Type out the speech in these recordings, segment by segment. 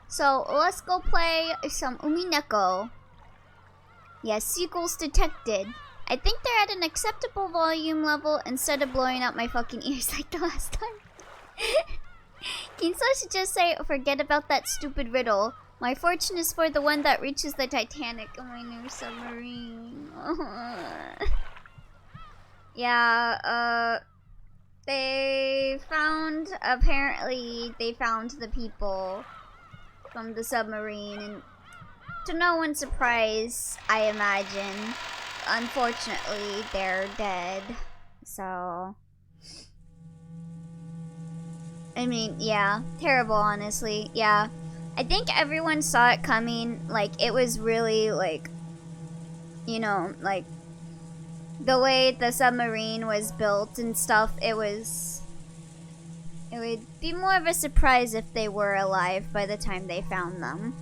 So let's go play some Umineko. Yes, sequels detected. I think they're at an acceptable volume level instead of blowing out my fucking ears like the last time. Kinso should just say, forget about that stupid riddle. My fortune is for the one that reaches the Titanic in my new submarine. Yeah, apparently they found the people from the submarine, and to no one's surprise, I imagine, unfortunately, they're dead. So, I mean, yeah, terrible, honestly. Yeah, I think everyone saw it coming. Like, it was really, like, you know, like, the way the submarine was built and stuff, it would be more of a surprise if they were alive by the time they found them.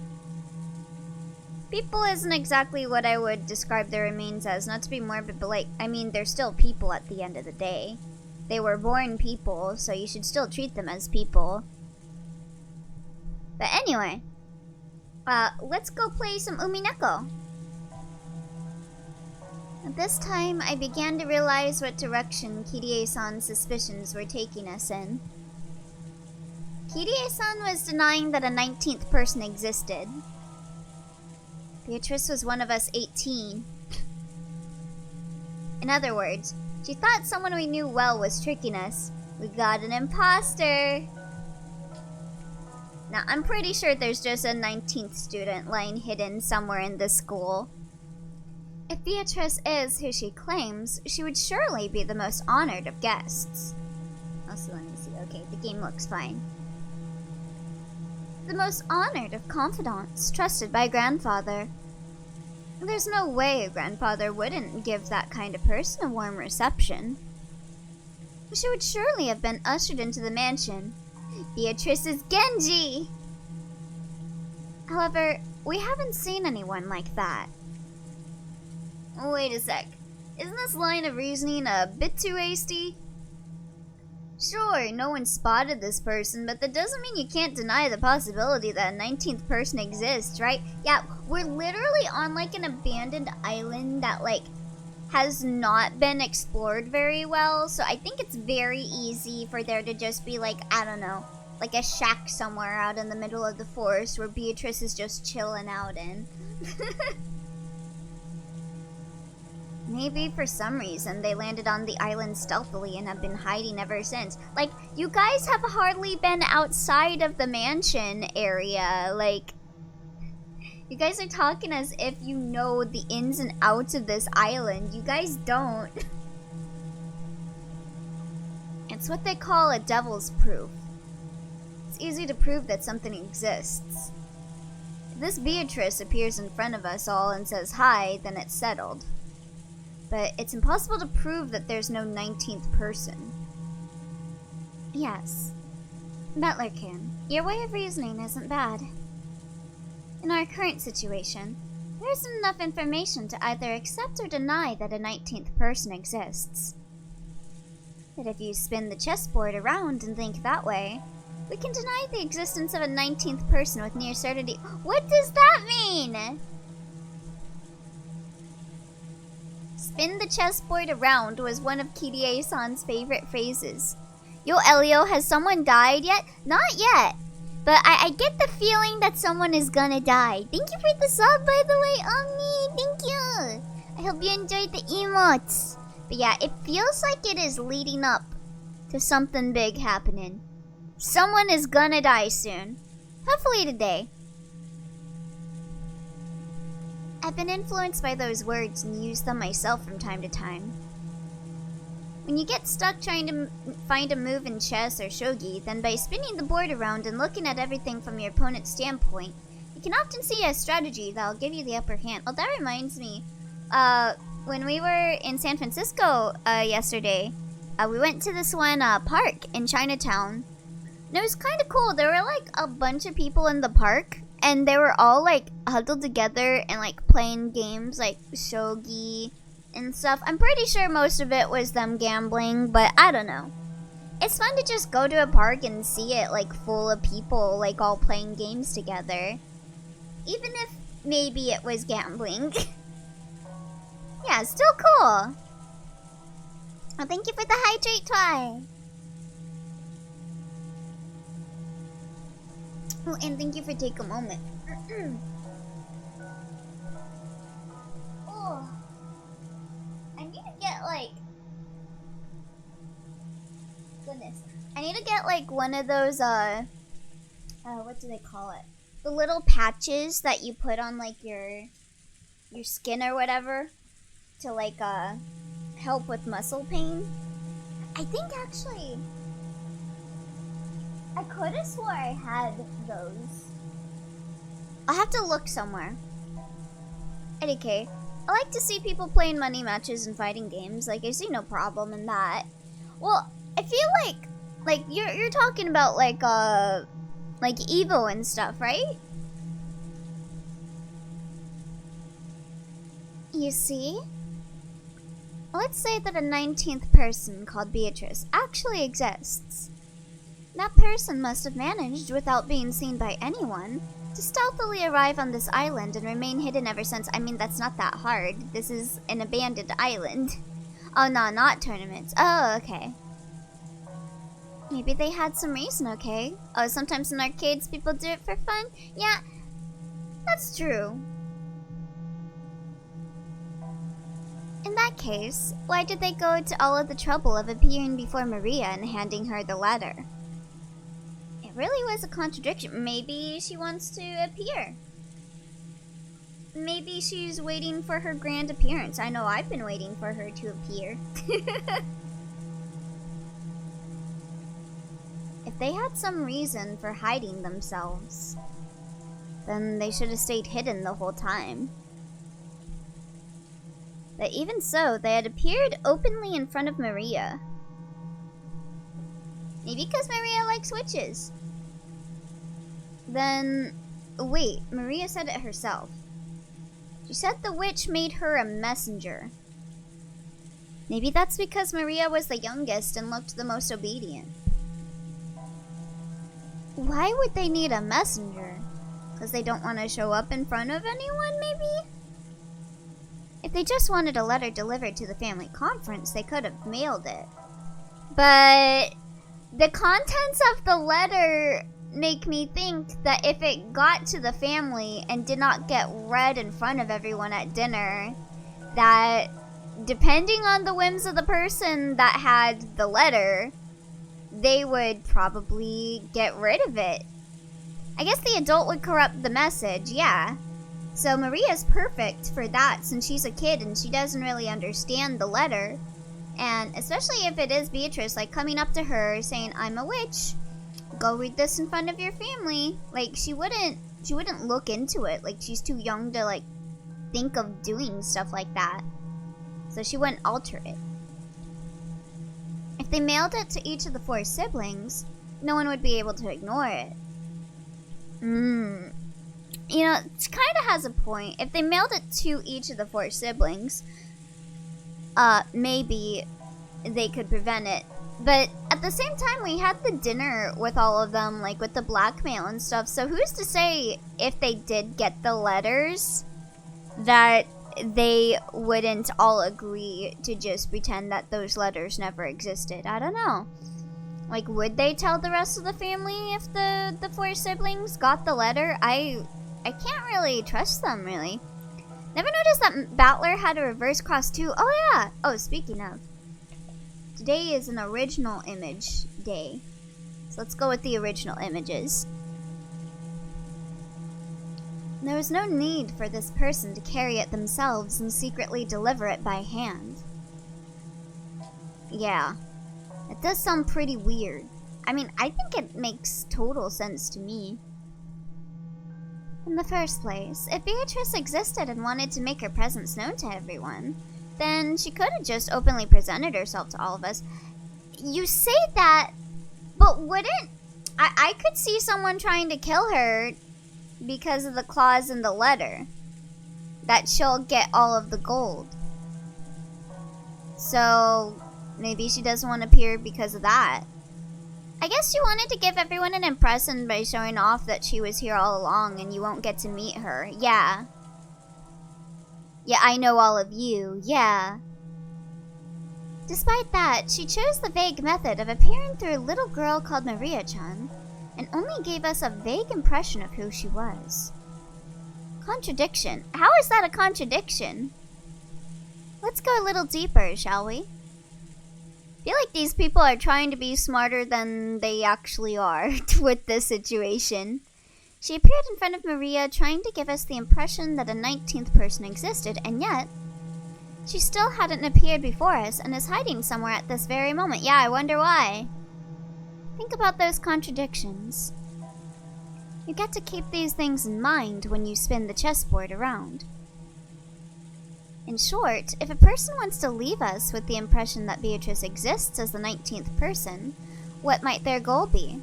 People isn't exactly what I would describe their remains as, not to be morbid, but like, I mean, they're still people at the end of the day. They were born people, so you should still treat them as people. But anyway, let's go play some Umineko. At this time, I began to realize what direction Kirie-san's suspicions were taking us in. Kirie-san was denying that a 19th person existed. Beatrice was one of us 18. In other words, she thought someone we knew well was tricking us. We got an imposter! Now, I'm pretty sure there's just a 19th student lying hidden somewhere in this school. If Beatrice is who she claims, she would surely be the most honored of guests. Also, let me see. Okay, the game looks fine. The most honored of confidants, trusted by grandfather. There's no way grandfather wouldn't give that kind of person a warm reception. She would surely have been ushered into the mansion. Beatrice is Genji! However, we haven't seen anyone like that. Wait a sec. Isn't this line of reasoning a bit too hasty? Sure, no one spotted this person, but that doesn't mean you can't deny the possibility that a 19th person exists, right? Yeah, we're literally on like an abandoned island that like has not been explored very well, so I think it's very easy for there to just be like, I don't know, like a shack somewhere out in the middle of the forest where Beatrice is just chilling out in. Maybe for some reason they landed on the island stealthily and have been hiding ever since. Like, you guys have hardly been outside of the mansion area. Like, you guys are talking as if you know the ins and outs of this island. You guys don't. It's what they call a devil's proof. It's easy to prove that something exists. If this Beatrice appears in front of us all and says hi, then it's settled. But it's impossible to prove that there's no 19th person. Yes. Butlerkin, your way of reasoning isn't bad. In our current situation, there isn't enough information to either accept or deny that a 19th person exists. But if you spin the chessboard around and think that way, we can deny the existence of a 19th person with near certainty. What does that mean? Spin the chessboard around was one of Kirie-san's favorite phrases. Yo, Elio, has someone died yet? Not yet. But I get the feeling that someone is gonna die. Thank you for the sub, by the way, Omni. Thank you. I hope you enjoyed the emotes. But yeah, it feels like it is leading up to something big happening. Someone is gonna die soon. Hopefully today. I've been influenced by those words and use them myself from time to time. When you get stuck trying to find a move in chess or shogi, then by spinning the board around and looking at everything from your opponent's standpoint, you can often see a strategy that'll give you the upper hand. Oh, that reminds me. When we were in San Francisco yesterday, we went to this one park in Chinatown. And it was kind of cool. There were like a bunch of people in the park. And they were all like huddled together and like playing games like shogi and stuff. I'm pretty sure most of it was them gambling, but I don't know. It's fun to just go to a park and see it, like, full of people, like, all playing games together. Even if maybe it was gambling. Yeah, still cool. Oh, thank you for the hydrate toy. Oh, and thank you for taking a moment. Oh, I need to get, like... Goodness. I need to get, like, one of those, what do they call it? The little patches that you put on, like, your skin or whatever to, like, help with muscle pain. I think, actually, I could have swore I had those. I'll have to look somewhere. Okay, I like to see people playing money matches and fighting games. Like, I see no problem in that. Well, I feel like you're talking about like Evo and stuff, right? You see? Let's say that a 19th person called Beatrice actually exists. That person must have managed, without being seen by anyone, to stealthily arrive on this island and remain hidden ever since. I mean, that's not that hard. This is an abandoned island. Oh, no, not tournaments. Oh, okay. Maybe they had some reason, okay? Oh, sometimes in arcades people do it for fun? Yeah, that's true. In that case, why did they go to all of the trouble of appearing before Maria and handing her the letter? It really was a contradiction. Maybe she wants to appear. Maybe she's waiting for her grand appearance. I know I've been waiting for her to appear. If they had some reason for hiding themselves, then they should have stayed hidden the whole time. But even so, they had appeared openly in front of Maria. Maybe because Maria likes witches. Then, wait, Maria said it herself. She said the witch made her a messenger. Maybe that's because Maria was the youngest and looked the most obedient. Why would they need a messenger? Because they don't want to show up in front of anyone, maybe? If they just wanted a letter delivered to the family conference, they could have mailed it. But the contents of the letter make me think that if it got to the family and did not get read in front of everyone at dinner, that depending on the whims of the person that had the letter, they would probably get rid of it. I guess the adult would corrupt the message, yeah. So Maria's perfect for that since she's a kid and she doesn't really understand the letter. And especially if it is Beatrice, like coming up to her saying, I'm a witch, go read this in front of your family. Like she wouldn't look into it. Like she's too young to like think of doing stuff like that. So she wouldn't alter it. If they mailed it to each of the 4 siblings, no one would be able to ignore it. You know, it kind of has a point. If they mailed it to each of the 4 siblings, maybe they could prevent it. But at the same time, we had the dinner with all of them, like with the blackmail and stuff. So who's to say if they did get the letters that they wouldn't all agree to just pretend that those letters never existed? I don't know. Like, would they tell the rest of the family if the 4 siblings got the letter? I can't really trust them, really. Never noticed that Battler had a reverse cross too. Oh yeah! Oh, speaking of. Today is an original image day. So let's go with the original images. There was no need for this person to carry it themselves and secretly deliver it by hand. Yeah. It does sound pretty weird. I mean, I think it makes total sense to me. In the first place, if Beatrice existed and wanted to make her presence known to everyone, then she could have just openly presented herself to all of us. You say that, but wouldn't... I could see someone trying to kill her because of the clause in the letter. That she'll get all of the gold. So, maybe she doesn't want to appear because of that. I guess she wanted to give everyone an impression by showing off that she was here all along and you won't get to meet her. Yeah. Yeah, I know all of you. Yeah. Despite that, she chose the vague method of appearing through a little girl called Maria-chan and only gave us a vague impression of who she was. Contradiction. How is that a contradiction? Let's go a little deeper, shall we? I feel like these people are trying to be smarter than they actually are with this situation. She appeared in front of Maria, trying to give us the impression that a 19th person existed, and yet she still hadn't appeared before us and is hiding somewhere at this very moment. Yeah, I wonder why. Think about those contradictions. You get to keep these things in mind when you spin the chessboard around. In short, if a person wants to leave us with the impression that Beatrice exists as the 19th person, what might their goal be?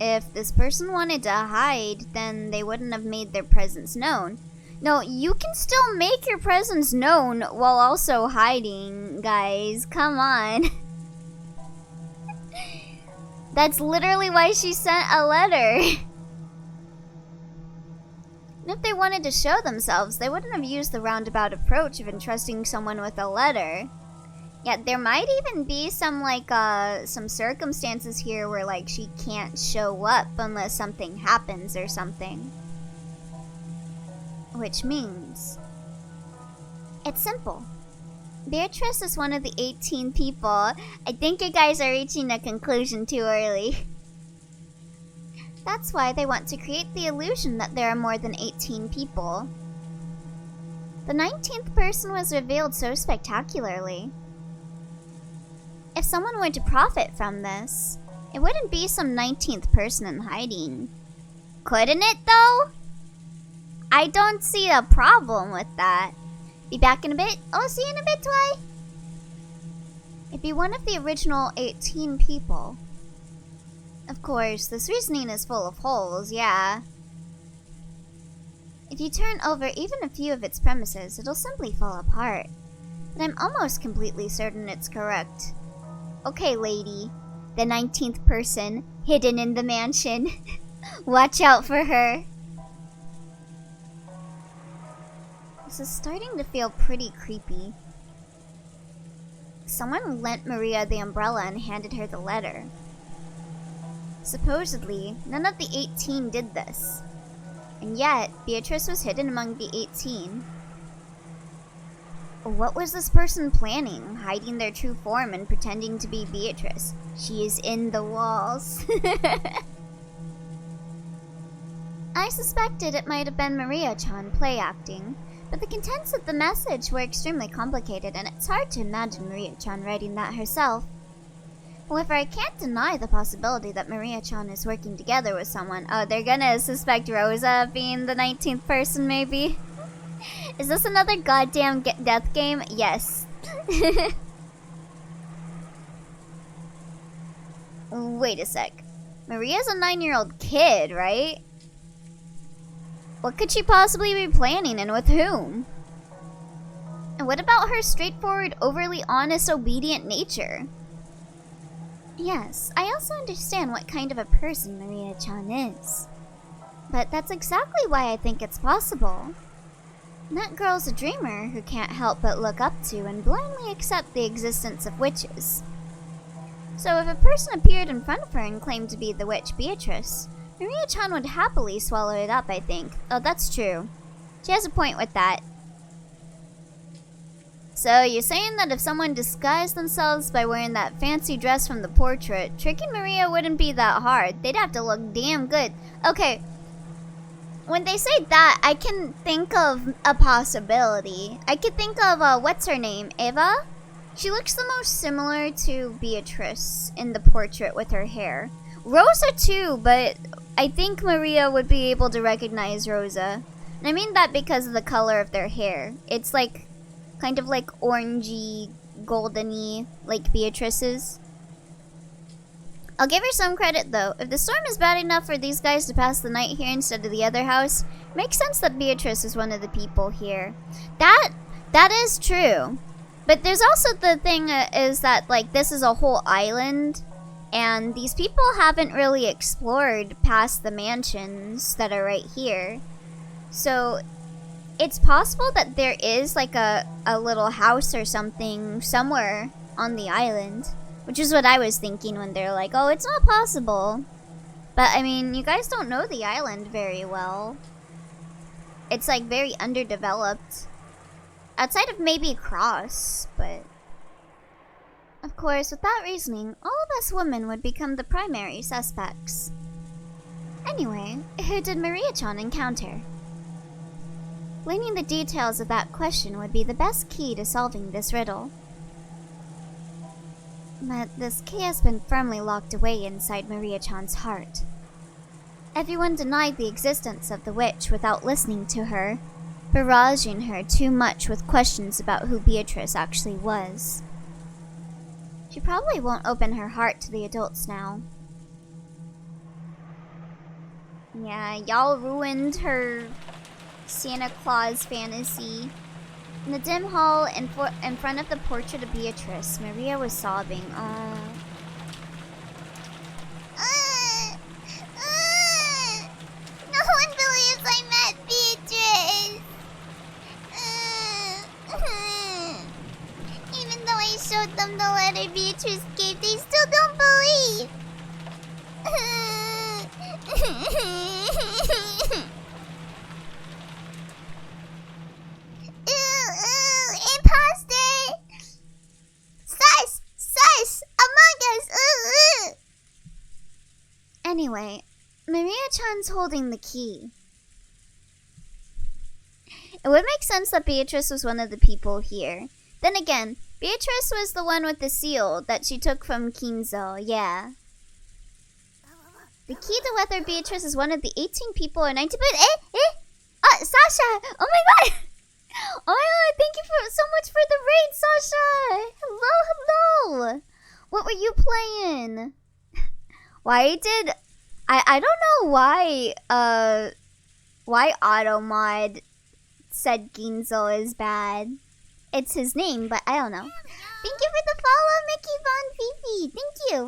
If this person wanted to hide, then they wouldn't have made their presence known. No, you can still make your presence known while also hiding, guys. Come on. That's literally why she sent a letter. And if they wanted to show themselves, they wouldn't have used the roundabout approach of entrusting someone with a letter. Yeah, there might even be some, some circumstances here where, she can't show up unless something happens or something. Which means it's simple. Beatrice is one of the 18 people. I think you guys are reaching a conclusion too early. That's why they want to create the illusion that there are more than 18 people. The 19th person was revealed so spectacularly. If someone were to profit from this, it wouldn't be some 19th person in hiding. Couldn't it, though? I don't see a problem with that. Be back in a bit. I'll see you in a bit, Twy. It'd be one of the original 18 people. Of course, this reasoning is full of holes, yeah. If you turn over even a few of its premises, it'll simply fall apart. But I'm almost completely certain it's correct. Okay, lady. The 19th person, hidden in the mansion. Watch out for her. This is starting to feel pretty creepy. Someone lent Maria the umbrella and handed her the letter. Supposedly, none of the 18 did this. And yet, Beatrice was hidden among the 18. What was this person planning, hiding their true form and pretending to be Beatrice? She is in the walls. I suspected it might have been Maria-chan play-acting, but the contents of the message were extremely complicated, and it's hard to imagine Maria-chan writing that herself. However, I can't deny the possibility that Maria-chan is working together with someone. Oh, they're gonna suspect Rosa being the 19th person, maybe? Is this another goddamn death game? Yes. Wait a sec. Maria's a 9-year-old kid, right? What could she possibly be planning, and with whom? And what about her straightforward, overly honest, obedient nature? Yes, I also understand what kind of a person Maria-chan is. But that's exactly why I think it's possible. That girl's a dreamer who can't help but look up to and blindly accept the existence of witches. So if a person appeared in front of her and claimed to be the witch Beatrice, Maria-chan would happily swallow it up, I think. Oh, that's true. She has a point with that. So you're saying that if someone disguised themselves by wearing that fancy dress from the portrait, tricking Maria wouldn't be that hard. They'd have to look damn good. Okay, when they say that, I can think of a possibility. I could think of, what's her name? Eva? She looks the most similar to Beatrice in the portrait with her hair. Rosa too, but I think Maria would be able to recognize Rosa. And I mean that because of the color of their hair. It's like, kind of like orangey, goldeny, like Beatrice's. I'll give her some credit though. If the storm is bad enough for these guys to pass the night here instead of the other house, it makes sense that Beatrice is one of the people here. That is true. But there's also the thing is that, like, this is a whole island. And these people haven't really explored past the mansions that are right here. So it's possible that there is like a little house or something somewhere on the island. Which is what I was thinking when they're like, oh, it's not possible. But I mean, you guys don't know the island very well. It's like very underdeveloped. Outside of maybe Cross, but... Of course, with that reasoning, all of us women would become the primary suspects. Anyway, who did Maria-chan encounter? Learning the details of that question would be the best key to solving this riddle. But this key has been firmly locked away inside Maria-chan's heart. Everyone denied the existence of the witch without listening to her, barraging her too much with questions about who Beatrice actually was. She probably won't open her heart to the adults now. Yeah, y'all ruined her Santa Claus fantasy. In the dim hall in front of the portrait of Beatrice, Maria was sobbing. No one believes I met Beatrice. Even though I showed them the letter Beatrice gave, they still don't believe. Imposter! Sus! Among us! Anyway, Maria-chan's holding the key. It would make sense that Beatrice was one of the people here. Then again, Beatrice was the one with the seal that she took from Kinzo, yeah. The key to whether Beatrice is one of the 18 people or 19 people. Sasha! Oh my god! Oh my god, thank you so much for the raid, Sasha! Hello! What were you playing? I don't know why Automod said Ginzo is bad. It's his name, but I don't know. Thank you for the follow, Mickey Von Fifi. Thank you.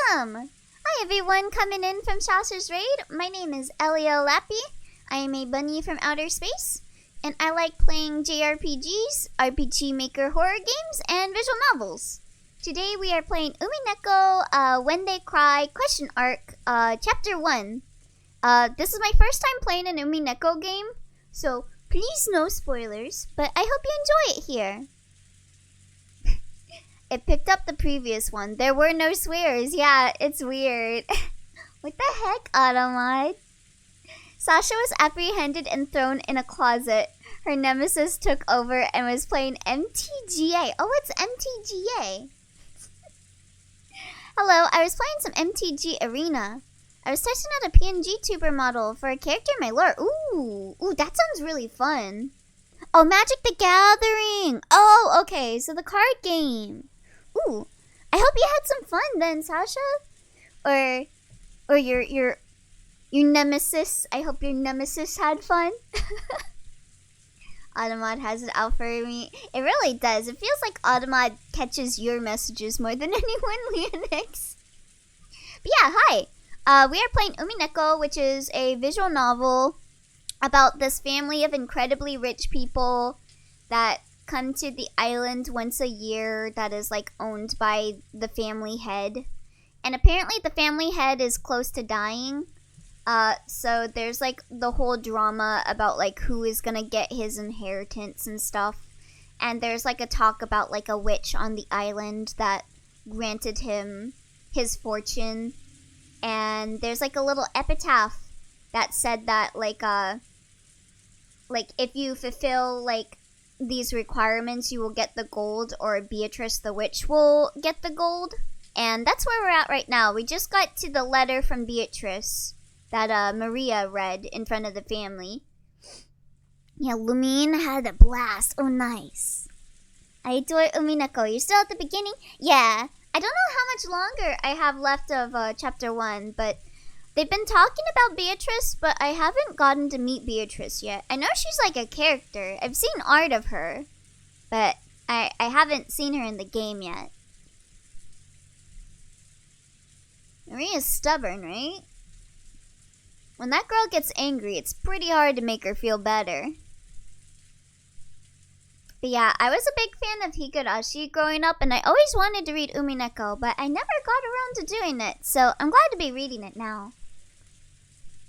Welcome. Hi everyone coming in from Sasha's raid. My name is Elio Lappy. I am a bunny from outer space. And I like playing JRPGs, RPG Maker horror games, and visual novels. Today we are playing Umineko, When They Cry, Question Arc, Chapter 1. This is my first time playing an Umineko game, so please no spoilers, but I hope you enjoy it here. It picked up the previous one. There were no swears. Yeah, it's weird. What the heck, Automod? Sasha was apprehended and thrown in a closet. Her nemesis took over and was playing MTGA. Oh, it's MTGA. Hello, I was playing some MTG Arena. I was testing out a PNG tuber model for a character in my lore. Ooh, that sounds really fun. Oh, Magic the Gathering. Oh, okay, so the card game. Ooh, I hope you had some fun then, Sasha. Or your nemesis. I hope your nemesis had fun. Automod has it out for me. It really does. It feels like Automod catches your messages more than anyone, Leonix. But yeah, hi. We are playing Umineko, which is a visual novel about this family of incredibly rich people that come to the island once a year that is like owned by the family head. And apparently the family head is close to dying. So there's like the whole drama about like who is gonna get his inheritance and stuff. And there's like a talk about like a witch on the island that granted him his fortune. And there's like a little epitaph that said that like if you fulfill like these requirements you will get the gold, or Beatrice the witch will get the gold. And that's where we're at right now. We just got to the letter from Beatrice that Maria read in front of the family. Yeah, Lumine had a blast. Oh, nice. I adore Umineko. You're still at the beginning? Yeah. I don't know how much longer I have left of Chapter 1, but they've been talking about Beatrice, but I haven't gotten to meet Beatrice yet. I know she's like a character. I've seen art of her, but I haven't seen her in the game yet. Maria's stubborn, right? When that girl gets angry, it's pretty hard to make her feel better. But yeah, I was a big fan of Higurashi growing up, and I always wanted to read Umineko, but I never got around to doing it, so I'm glad to be reading it now.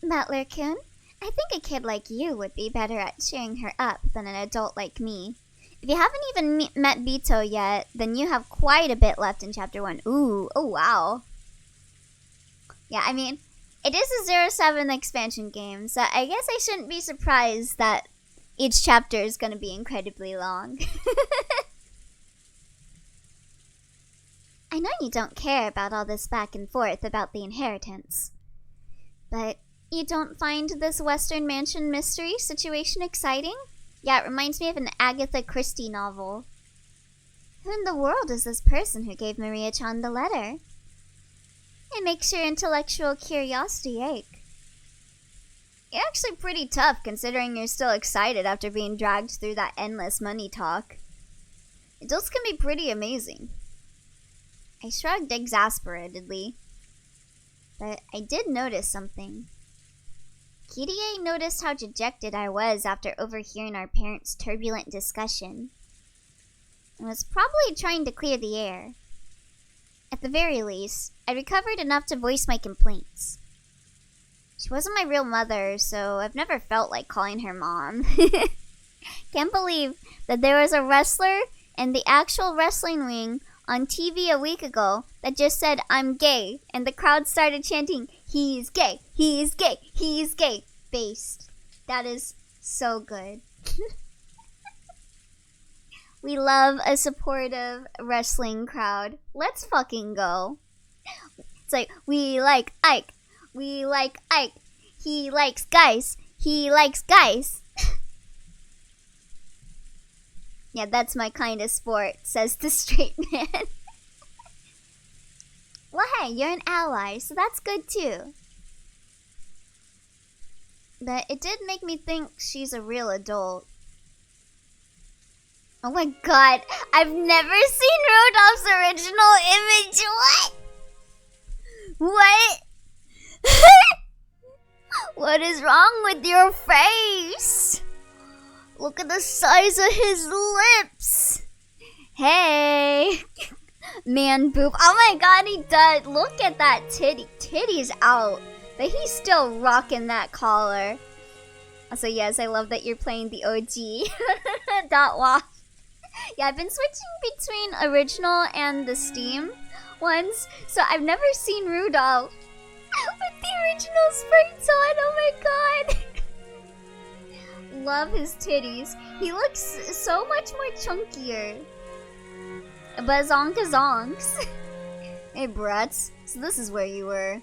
Butler-kun, I think a kid like you would be better at cheering her up than an adult like me. If you haven't even met Bito yet, then you have quite a bit left in Chapter 1. Ooh, oh wow. Yeah, I mean, it is a 07 expansion game, so I guess I shouldn't be surprised that each chapter is going to be incredibly long. I know you don't care about all this back and forth about the inheritance. But you don't find this Western Mansion mystery situation exciting? Yeah, it reminds me of an Agatha Christie novel. Who in the world is this person who gave Maria-chan the letter? It makes your intellectual curiosity ache. You're actually pretty tough considering you're still excited after being dragged through that endless money talk. Adults can be pretty amazing. I shrugged exasperatedly. But I did notice something. Kirie noticed how dejected I was after overhearing our parents' turbulent discussion, and was probably trying to clear the air. At the very least, I recovered enough to voice my complaints. She wasn't my real mother, so I've never felt like calling her mom. Can't believe that there was a wrestler in the actual wrestling ring on TV a week ago that just said, "I'm gay," and the crowd started chanting, "He's gay, he's gay, he's gay," based. That is so good. We love a supportive wrestling crowd. Let's fucking go. It's like, we like Ike. We like Ike. He likes guys. He likes guys. Yeah, that's my kind of sport, says the straight man. Well, hey, you're an ally, so that's good too. But it did make me think she's a real adult. Oh my god, I've never seen Rudolph's original image. What? What? What is wrong with your face? Look at the size of his lips. Hey. Man boob. Oh my god, he does. Look at that titty. Titty's out. But he's still rocking that collar. Also, yes, I love that you're playing the OG. Dot wash. Yeah, I've been switching between original and the Steam ones. So I've never seen Rudolph with the original sprites on. Oh my god. Love his titties. He looks so much more chunkier. Bazonka zonks. Hey, brats. So this is where you were.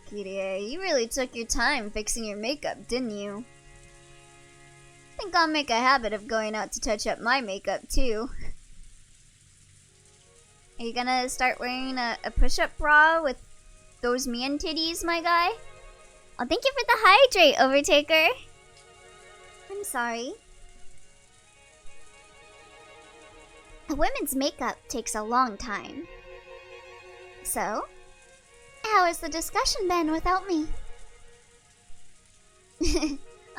Kirie, you really took your time fixing your makeup, didn't you? Think I'll make a habit of going out to touch up my makeup, too. Are you gonna start wearing a push-up bra with those man titties, my guy? Oh, thank you for the hydrate, Overtaker. I'm sorry. A woman's makeup takes a long time. So, how has the discussion been without me?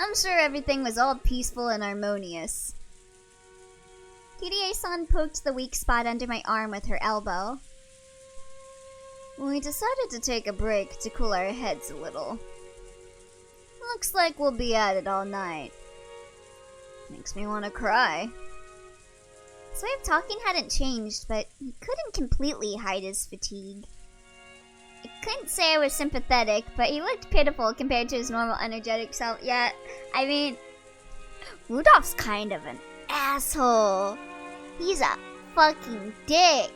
I'm sure everything was all peaceful and harmonious. Kirie-san poked the weak spot under my arm with her elbow. We decided to take a break to cool our heads a little. Looks like we'll be at it all night. Makes me want to cry. His way of talking hadn't changed, but he couldn't completely hide his fatigue. I couldn't say I was sympathetic, but he looked pitiful compared to his normal energetic self. Yeah, I mean, Rudolph's kind of an asshole. He's a fucking dick.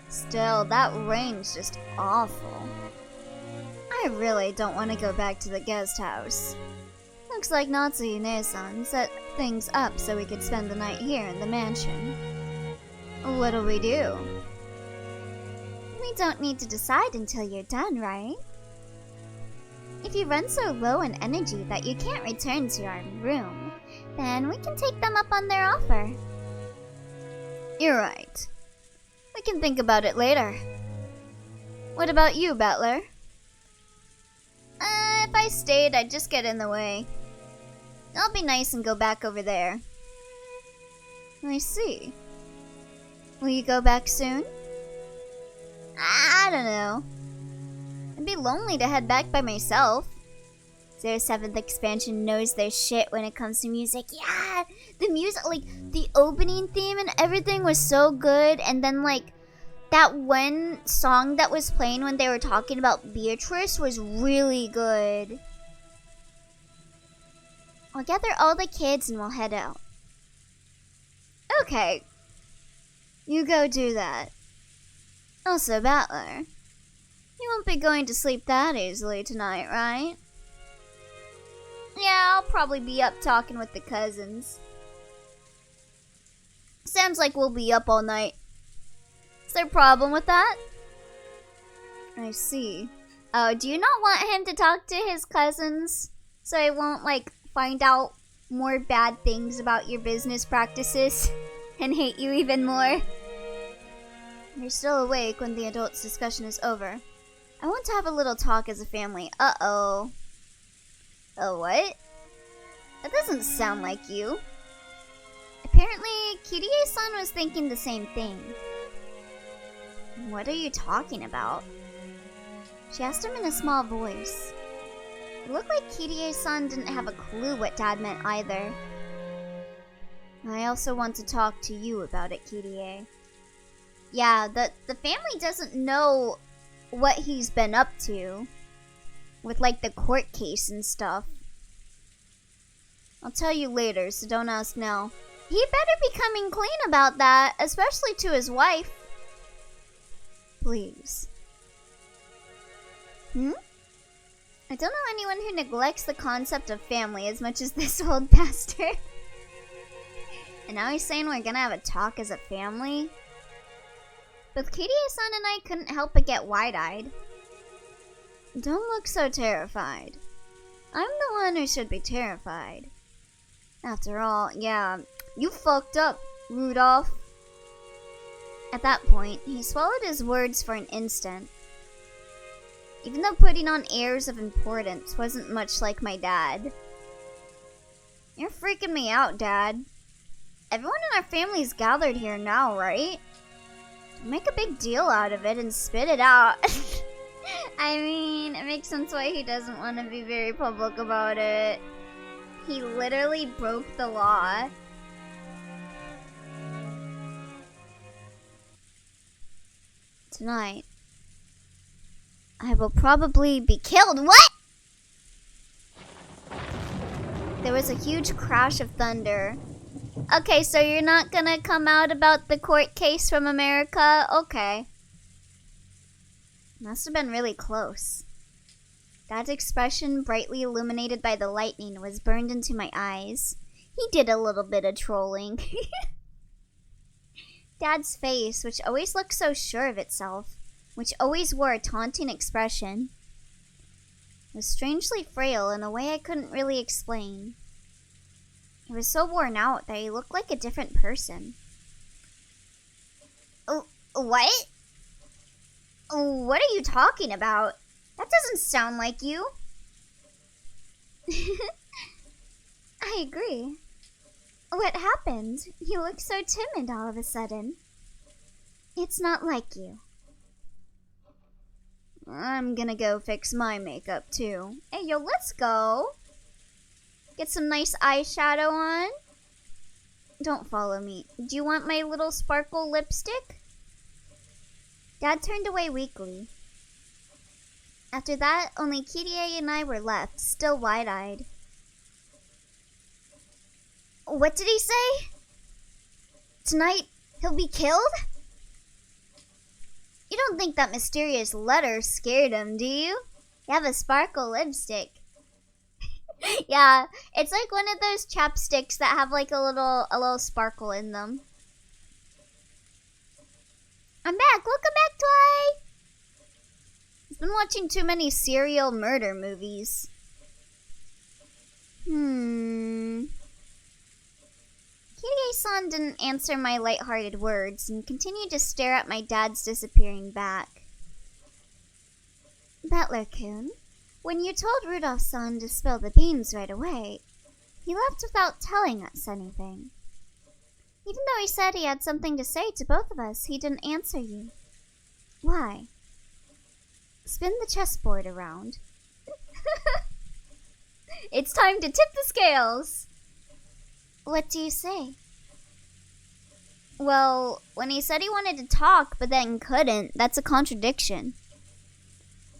Still, that rain's just awful. I really don't want to go back to the guest house. Looks like Natsuhi Ne-san set things up so we could spend the night here in the mansion. What'll we do? We don't need to decide until you're done, right? If you run so low in energy that you can't return to our room, then we can take them up on their offer. You're right. We can think about it later. What about you, Battler? If I stayed, I'd just get in the way. I'll be nice and go back over there. I see. Will you go back soon? I don't know. It'd be lonely to head back by myself. 07th expansion knows their shit when it comes to music. Yeah, the music, like, the opening theme and everything was so good. And then, like, that one song that was playing when they were talking about Beatrice was really good. I'll gather all the kids and we'll head out. Okay. You go do that. Also, Battler, you won't be going to sleep that easily tonight, right? Yeah, I'll probably be up talking with the cousins. Sounds like we'll be up all night. Is there a problem with that? I see. Oh, do you not want him to talk to his cousins? So I won't, like, find out more bad things about your business practices and hate you even more? You're still awake when the adults' discussion is over. I want to have a little talk as a family. Uh-oh. Oh, what? That doesn't sound like you. Apparently, Kirie-san was thinking the same thing. What are you talking about? She asked him in a small voice. It looked like Kirie-san didn't have a clue what Dad meant either. I also want to talk to you about it, Kirie. Yeah, the family doesn't know what he's been up to. With, like, the court case and stuff. I'll tell you later, so don't ask now. He better be coming clean about that, especially to his wife. Please. I don't know anyone who neglects the concept of family as much as this old bastard. And now he's saying we're gonna have a talk as a family? Both Kirie-san and I couldn't help but get wide-eyed. Don't look so terrified. I'm the one who should be terrified. After all, yeah, you fucked up, Rudolph. At that point, he swallowed his words for an instant. Even though putting on airs of importance wasn't much like my dad. You're freaking me out, Dad. Everyone in our family's gathered here now, right? Make a big deal out of it and spit it out. I mean, it makes sense why he doesn't want to be very public about it. He literally broke the law. Tonight, I will probably be killed. What? There was a huge crash of thunder. Okay, so you're not gonna come out about the court case from America? Okay. Must have been really close. Dad's expression, brightly illuminated by the lightning, was burned into my eyes. He did a little bit of trolling. Dad's face, which always looked so sure of itself, which always wore a taunting expression, was strangely frail in a way I couldn't really explain. He was so worn out that he looked like a different person. Oh, what? What are you talking about? That doesn't sound like you. I agree. What happened? You look so timid all of a sudden. It's not like you. I'm gonna go fix my makeup too. Hey, yo, let's go. Get some nice eyeshadow on. Don't follow me. Do you want my little sparkle lipstick? Dad turned away weakly. After that, only Kirie and I were left, still wide-eyed. What did he say? Tonight, he'll be killed? You don't think that mysterious letter scared him, do you? You have a sparkle lipstick. Yeah, it's like one of those chapsticks that have like a little sparkle in them. I'm back. Welcome back, Twy. I've been watching too many serial murder movies. Kirie Kirie-san didn't answer my light-hearted words and continued to stare at my dad's disappearing back. Butler-kun, when you told Rudolph-san to spill the beans right away, he left without telling us anything. Even though he said he had something to say to both of us, he didn't answer you. Why? Spin the chessboard around. It's time to tip the scales! What do you say? Well, when he said he wanted to talk but then couldn't, that's a contradiction.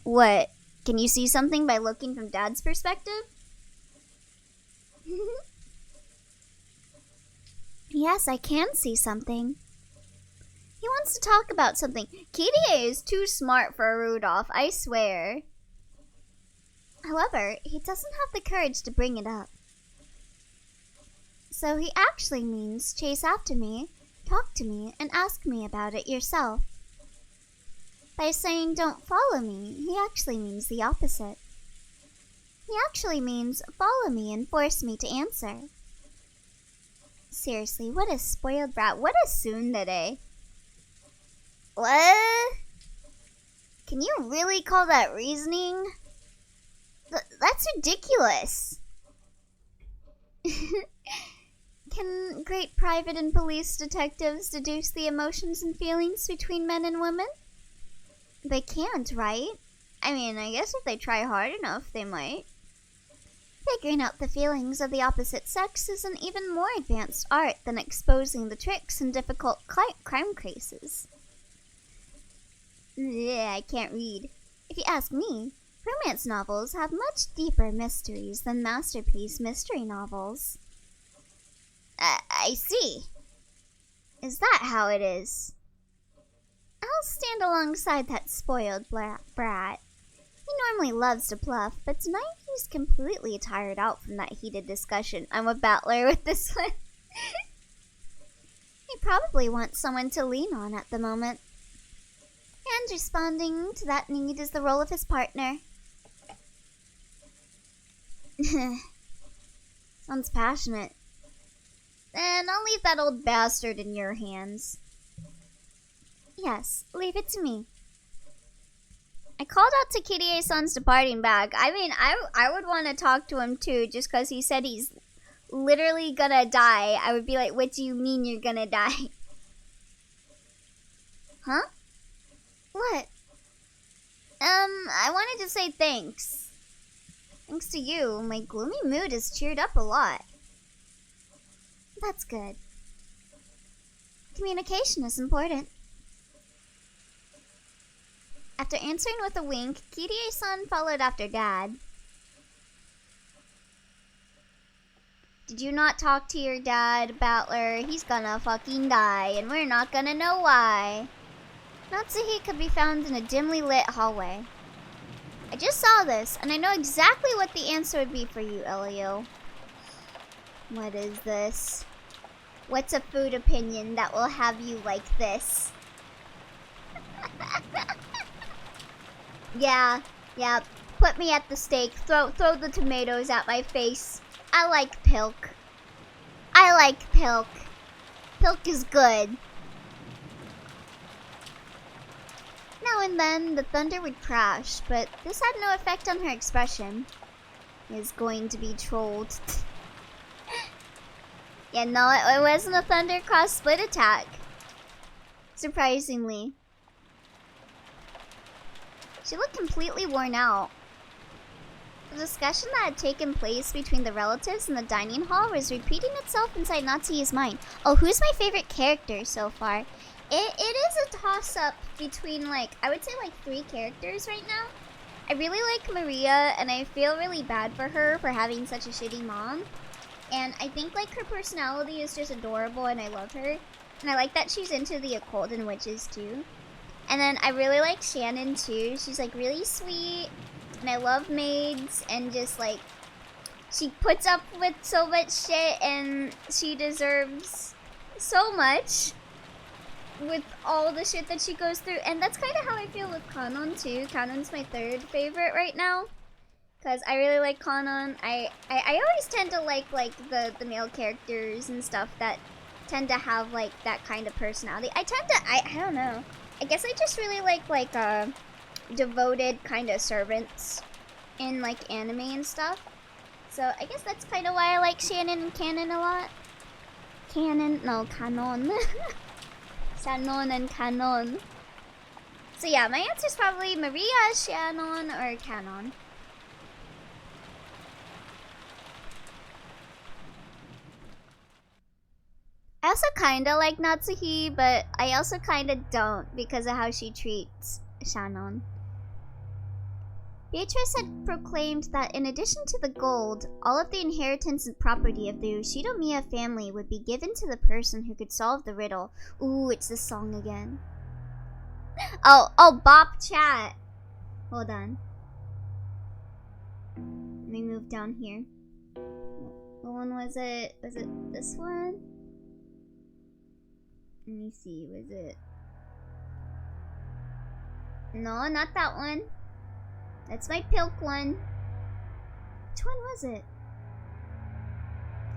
What? Can you see something by looking from Dad's perspective? Yes, I can see something. He wants to talk about something. Kirie is too smart for Rudolph, I swear. However, he doesn't have the courage to bring it up. So he actually means chase after me, talk to me, and ask me about it yourself. By saying don't follow me, he actually means the opposite. He actually means follow me and force me to answer. Seriously, what a spoiled brat. What a tsundere. What? Can you really call that reasoning? That's ridiculous. Can great private and police detectives deduce the emotions and feelings between men and women? They can't, right? I mean, I guess if they try hard enough, they might. Figuring out the feelings of the opposite sex is an even more advanced art than exposing the tricks in difficult crime cases. Yeah, I can't read. If you ask me, romance novels have much deeper mysteries than masterpiece mystery novels. I see. Is that how it is? I'll stand alongside that spoiled brat. He normally loves to bluff, but tonight he's completely tired out from that heated discussion. I'm a battler with this one. He probably wants someone to lean on at the moment. And responding to that need is the role of his partner. Sounds passionate. Then I'll leave that old bastard in your hands. Yes, leave it to me. I called out to Kirie-san's departing bag. I mean, I would want to talk to him too, just because he said he's literally gonna die. I would be like, what do you mean you're gonna die? Huh? What? I wanted to say thanks. Thanks to you, my gloomy mood has cheered up a lot. That's good. Communication is important. After answering with a wink, Kirie-san followed after Dad. Did you not talk to your dad, Battler? He's gonna fucking die, and we're not gonna know why. Natsuhi could be found in a dimly lit hallway. I just saw this, and I know exactly what the answer would be for you, Elio. What is this? What's a food opinion that will have you like this? Yeah, put me at the stake. Throw the tomatoes at my face. I like pilk. Pilk is good. Now and then, the thunder would crash, but this had no effect on her expression. Is going to be trolled. Yeah, no, it wasn't a thunder cross split attack. Surprisingly. She looked completely worn out. The discussion that had taken place between the relatives in the dining hall was repeating itself inside Natsuhi's mind. Oh, who's my favorite character so far? It is a toss-up between, like, I would say, like, 3 characters right now. I really like Maria, and I feel really bad for her for having such a shitty mom. And I think, like, her personality is just adorable, and I love her. And I like that she's into the occult and witches, too. And then I really like Shannon, too. She's, like, really sweet, and I love maids, and just, like, she puts up with so much shit, and she deserves so much with all the shit that she goes through. And that's kind of how I feel with Kanon, too. Kanon's my 3rd favorite right now, because I really like Kanon. I always tend to like the male characters and stuff that tend to have like that kind of personality. I don't know. I guess I just really like devoted kind of servants in like anime and stuff. So I guess that's kind of why I like Shannon and Canon a lot. Canon Shannon and Canon. So yeah, my answer's probably Maria, Shannon, or Canon. I also kinda like Natsuhi, but I also kinda don't because of how she treats Shannon. Beatrice had proclaimed that in addition to the gold, all of the inheritance and property of the Ushidomiya family would be given to the person who could solve the riddle. Ooh, it's the song again. Oh, bop chat. Hold on. Let me move down here. What one was it? Was it this one? Let me see, was it? No, not that one. That's my Pilk one. Which one was it?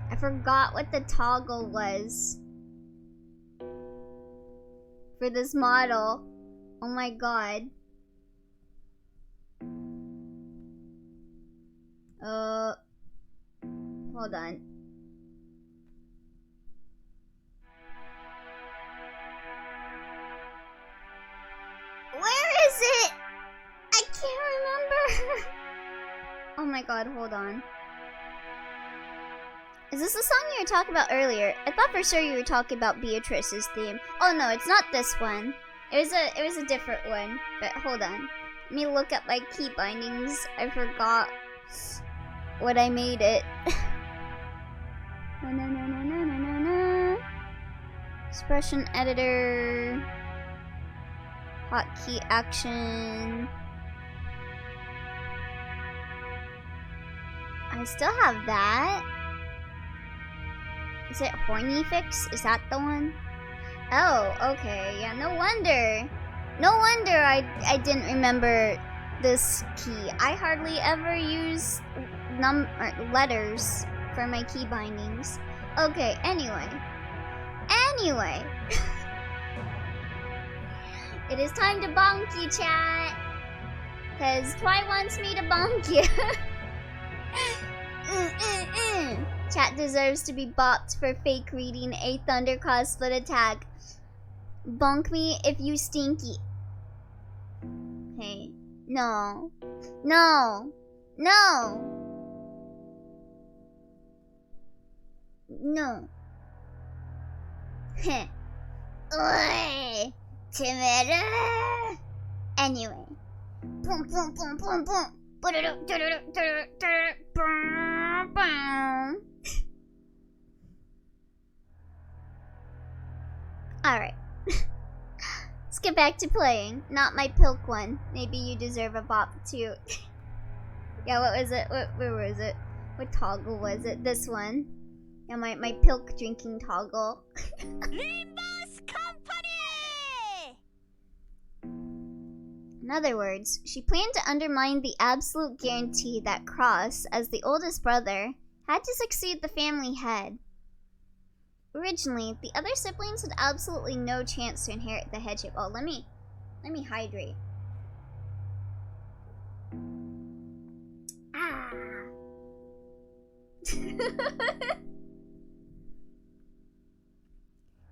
I forgot what the toggle was for this model. Oh my god. Hold on. Where is it? I can't remember. Oh my god, hold on. Is this the song you were talking about earlier? I thought for sure you were talking about Beatrice's theme. Oh no, it's not this one. It was a different one. But hold on. Let me look at my key bindings. I forgot what I made it. Expression editor. Hotkey action. I still have that. Is it horny fix? Is that the one? Oh, okay. Yeah, no wonder. No wonder I didn't remember this key. I hardly ever use letters for my key bindings. Okay, anyway. It is time to bonk you, chat. Cause Twi wants me to bonk you. Chat deserves to be bopped for fake reading a Thunderclaw split attack. Bonk me if you stinky. Okay. No. No. No. No. Heh. Oi. Timid. Anyway. Boom, boom, boom, boom, boom. Alright. Let's get back to playing. Not my Pilk one. Maybe you deserve a bop too. Yeah, what was it? Where was it? What toggle was it? This one. Yeah, my Pilk drinking toggle. Limbus Company! In other words, she planned to undermine the absolute guarantee that Cross, as the oldest brother, had to succeed the family head. Originally, the other siblings had absolutely no chance to inherit the headship. Oh, let me hydrate. Ah.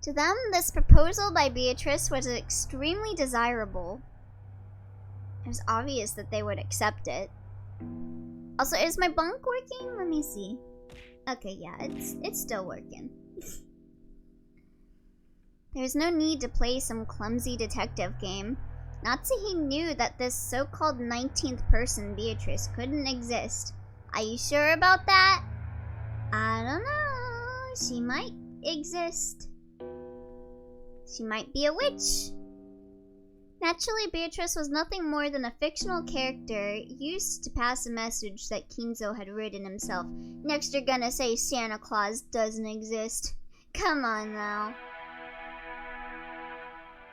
To them, this proposal by Beatrice was extremely desirable. It was obvious that they would accept it. Also, is my bunk working? Let me see. Okay, yeah, it's still working. There's no need to play some clumsy detective game. Natsuhi knew that this so-called 19th person, Beatrice, couldn't exist. Are you sure about that? I don't know. She might exist. She might be a witch. Naturally, Beatrice was nothing more than a fictional character used to pass a message that Kinzo had written himself. Next you're gonna say Santa Claus doesn't exist. Come on now.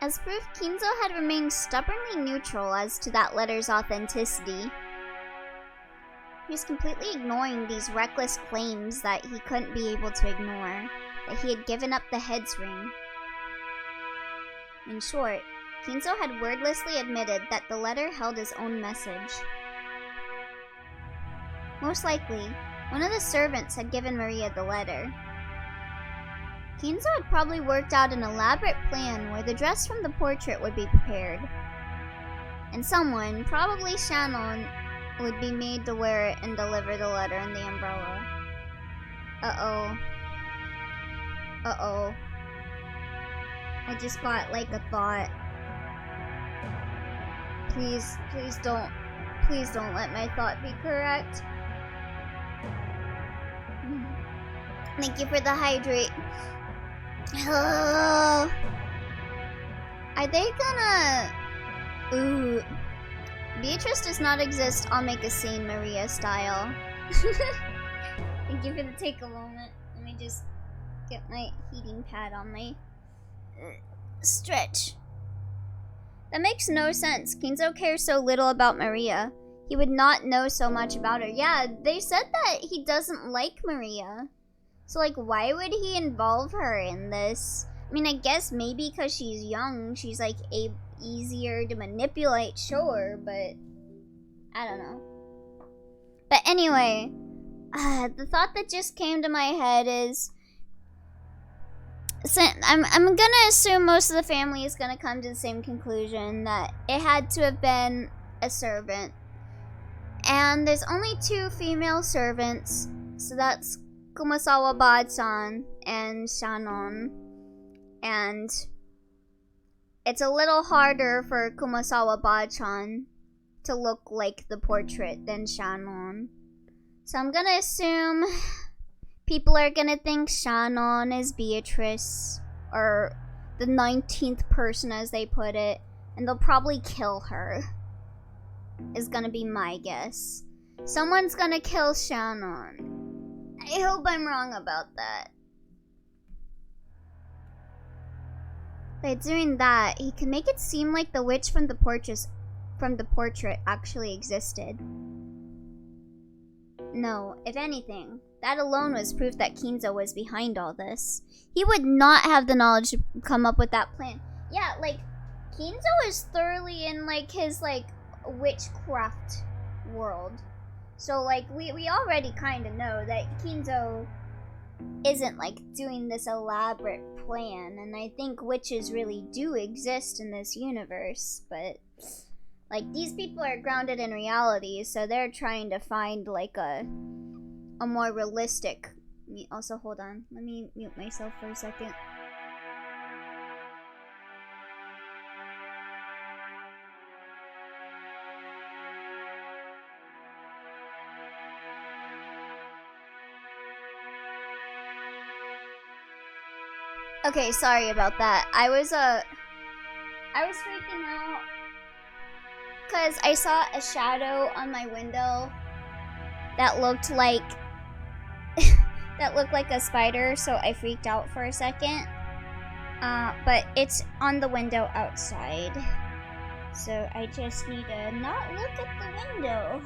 As proof, Kinzo had remained stubbornly neutral as to that letter's authenticity. He was completely ignoring these reckless claims that he couldn't be able to ignore. that he had given up the head's ring. In short, Kinzo had wordlessly admitted that the letter held his own message. Most likely, one of the servants had given Maria the letter. Kinzo had probably worked out an elaborate plan where the dress from the portrait would be prepared. And someone, probably Shannon, would be made to wear it and deliver the letter in the umbrella. Uh-oh. Uh-oh. I just got, like, a thought. Please don't let my thought be correct. Thank you for the hydrate. Oh. Are they gonna... Ooh. Beatrice does not exist. I'll make a scene Maria style. Thank you for the take a moment. Let me just get my heating pad on my stretch. That makes no sense. Kinzo cares so little about Maria. He would not know so much about her. Yeah, they said that he doesn't like Maria. So, like, why would he involve her in this? I mean, I guess maybe because she's young, she's, like, easier to manipulate, sure, but I don't know. But anyway, the thought that just came to my head is, so I'm gonna assume most of the family is gonna come to the same conclusion, that it had to have been a servant. And there's only 2 female servants, so that's Kumasawa Bad-san and Shannon. And it's a little harder for Kumasawa Bad-san to look like the portrait than Shannon. So I'm gonna assume people are gonna think Shannon is Beatrice, or the 19th person as they put it, and they'll probably kill her, is gonna be my guess. Someone's gonna kill Shannon. I hope I'm wrong about that. By doing that, he can make it seem like the witch from the portrait actually existed. No, if anything, that alone was proof that Kinzo was behind all this. He would not have the knowledge to come up with that plan. Yeah, like, Kinzo is thoroughly in, like, his, like, witchcraft world. So, like, we already kind of know that Kinzo isn't, like, doing this elaborate plan. And I think witches really do exist in this universe. But, like, these people are grounded in reality, so they're trying to find, like, a more realistic... Also, hold on. Let me mute myself for a second. Okay, sorry about that. I was freaking out because I saw a shadow on my window that looked like a spider, so I freaked out for a second. But it's on the window outside, so I just need to not look at the window.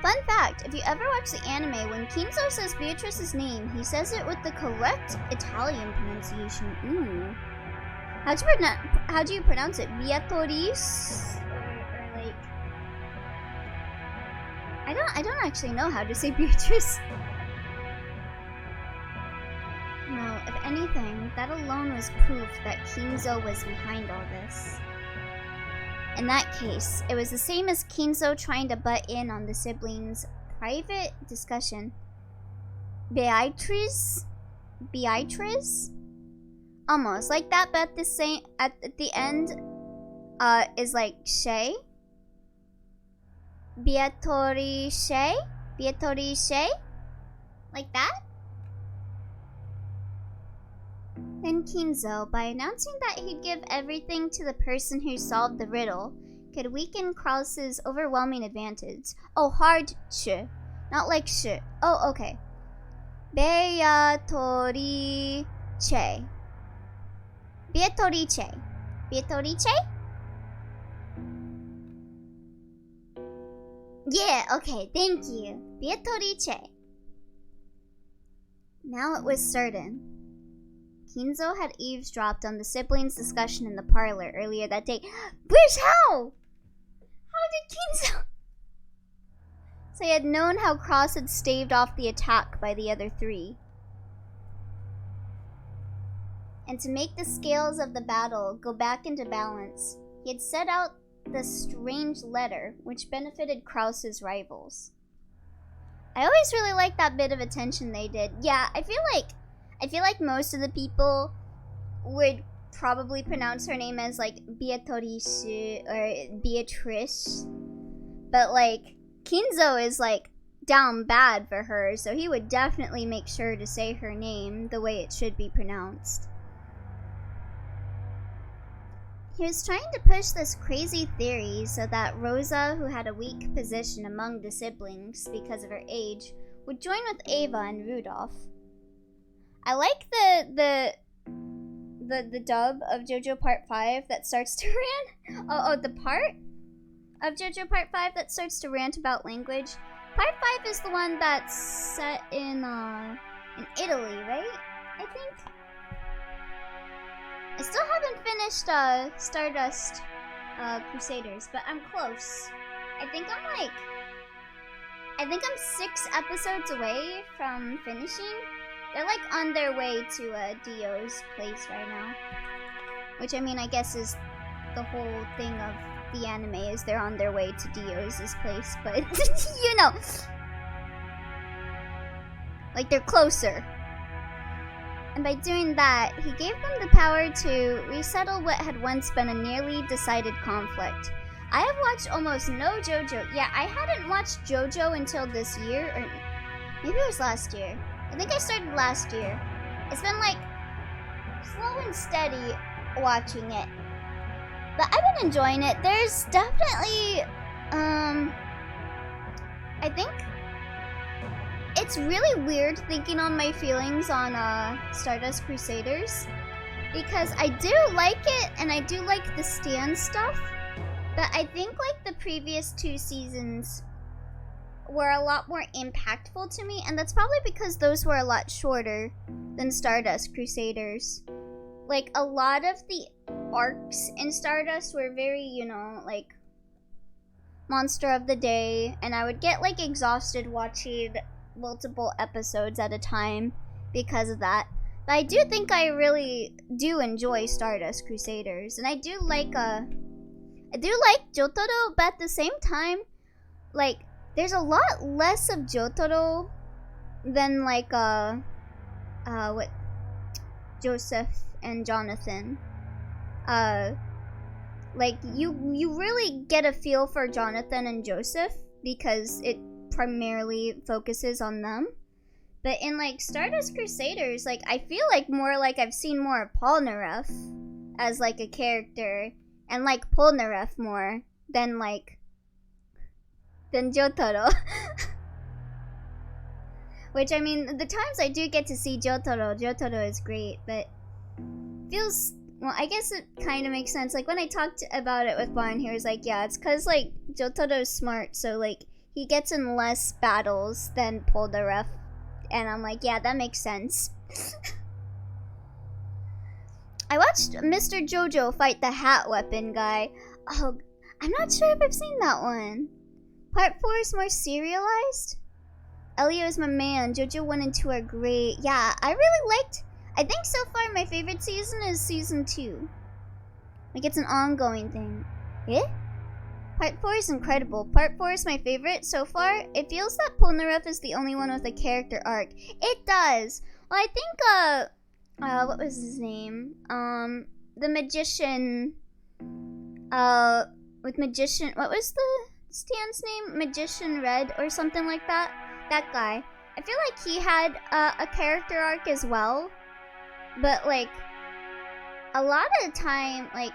Fun fact, if you ever watch the anime, when Kinzo says Beatrice's name, he says it with the correct Italian pronunciation. Ooh. How do you pronounce it? Beatrice? Or like... I don't actually know how to say Beatrice. No, if anything, that alone was proof that Kinzo was behind all this. In that case, it was the same as Kinzo trying to butt in on the siblings' private discussion. Beatrice? Almost like that, but at the end, is like Shay. Beatrice? Like that? Then Kinzo, by announcing that he'd give everything to the person who solved the riddle, could weaken Krause's overwhelming advantage. Oh, hard sh. Not like sh. Oh, okay. Beatrice. Yeah, okay, thank you. Beatrice. Now it was certain. Kinzo had eavesdropped on the siblings' discussion in the parlor earlier that day. Where's how? How did Kinzo? So he had known how Cross had staved off the attack by the other three. And to make the scales of the battle go back into balance, he had set out the strange letter which benefited Krause's rivals. I always really liked that bit of attention they did. Yeah, I feel like most of the people would probably pronounce her name as like Beatrice or Beatrice. But like Kinzo is like down bad for her, so he would definitely make sure to say her name the way it should be pronounced. He was trying to push this crazy theory so that Rosa, who had a weak position among the siblings because of her age, would join with Ava and Rudolph. I like the dub of JoJo Part 5 that starts to rant. The part of JoJo Part 5 that starts to rant about language. Part 5 is the one that's set in Italy, right? I think. I still haven't finished Stardust Crusaders, but I'm close. I think I'm 6 episodes away from finishing. They're like on their way to Dio's place right now. Which I mean I guess is the whole thing of the anime is they're on their way to Dio's place, but you know. Like they're closer. And by doing that, he gave them the power to resettle what had once been a nearly decided conflict. I have watched almost no JoJo. Yeah, I hadn't watched JoJo until this year, or maybe it was last year. I think I started last year. It's been like slow and steady watching it. But I've been enjoying it. There's definitely, I think it's really weird thinking on my feelings on Stardust Crusaders, because I do like it and I do like the stand stuff, but I think like the previous 2 seasons were a lot more impactful to me, and that's probably because those were a lot shorter than Stardust Crusaders. Like a lot of the arcs in Stardust were very, you know, like monster of the day, and I would get like exhausted watching multiple episodes at a time because of that. But I do think I really do enjoy Stardust Crusaders, and I do like Jotaro, but at the same time, like there's a lot less of Jotaro than like what Joseph and Jonathan. Like you really get a feel for Jonathan and Joseph because it primarily focuses on them. But in like Stardust Crusaders, like I feel like more like I've seen more of Polnareff as like a character, and like Polnareff more than Jotaro. Which I mean, the times I do get to see Jotaro is great, but feels, well, I guess it kind of makes sense. Like when I talked about it with Barn, he was like, yeah, it's cause like Jotaro's smart, so like he gets in less battles than Polnareff. And I'm like, yeah, that makes sense. I watched Mr. Jojo fight the hat weapon guy. Oh, I'm not sure if I've seen that one. Part 4 is more serialized. Elio is my man. Jojo 1 and 2 are great. Yeah, I really liked, I think so far my favorite season is season 2. Like it's an ongoing thing. Eh? Part 4 is incredible. Part 4 is my favorite so far. It feels that Polnareff is the only one with a character arc. It does. Well, I think, what was his name? The magician, with magician, what was the stand's name? Magician Red or something like that? That guy. I feel like he had, a character arc as well. But, like, a lot of the time, like,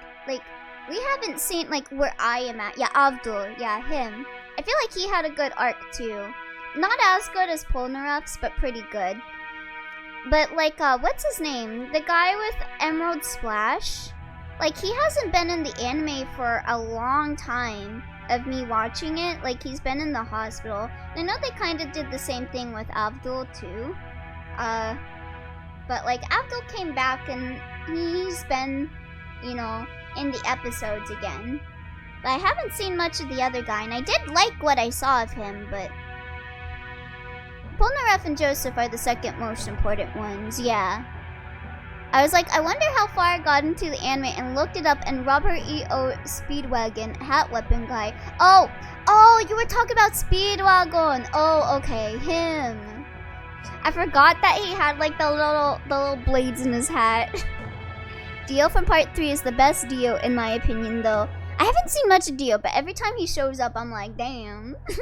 we haven't seen, like, where I am at. Yeah, Abdul. Yeah, him. I feel like he had a good arc, too. Not as good as Polnareff's, but pretty good. But, like, what's his name? The guy with Emerald Splash? like, he hasn't been in the anime for a long time of me watching it. Like, he's been in the hospital. And I know they kind of did the same thing with Abdul, too. But, like, Abdul came back and he's been, you know, in the episodes again. But I haven't seen much of the other guy, and I did like what I saw of him, but Polnareff and Joseph are the second most important ones, yeah. I was like, I wonder how far I got into the anime and looked it up, and Robert E.O. Speedwagon, hat weapon guy. Oh, you were talking about Speedwagon. Oh, okay, him. I forgot that he had like the little blades in his hat. Dio from part 3 is the best Dio in my opinion, though. I haven't seen much of Dio, but every time he shows up, I'm like, damn. But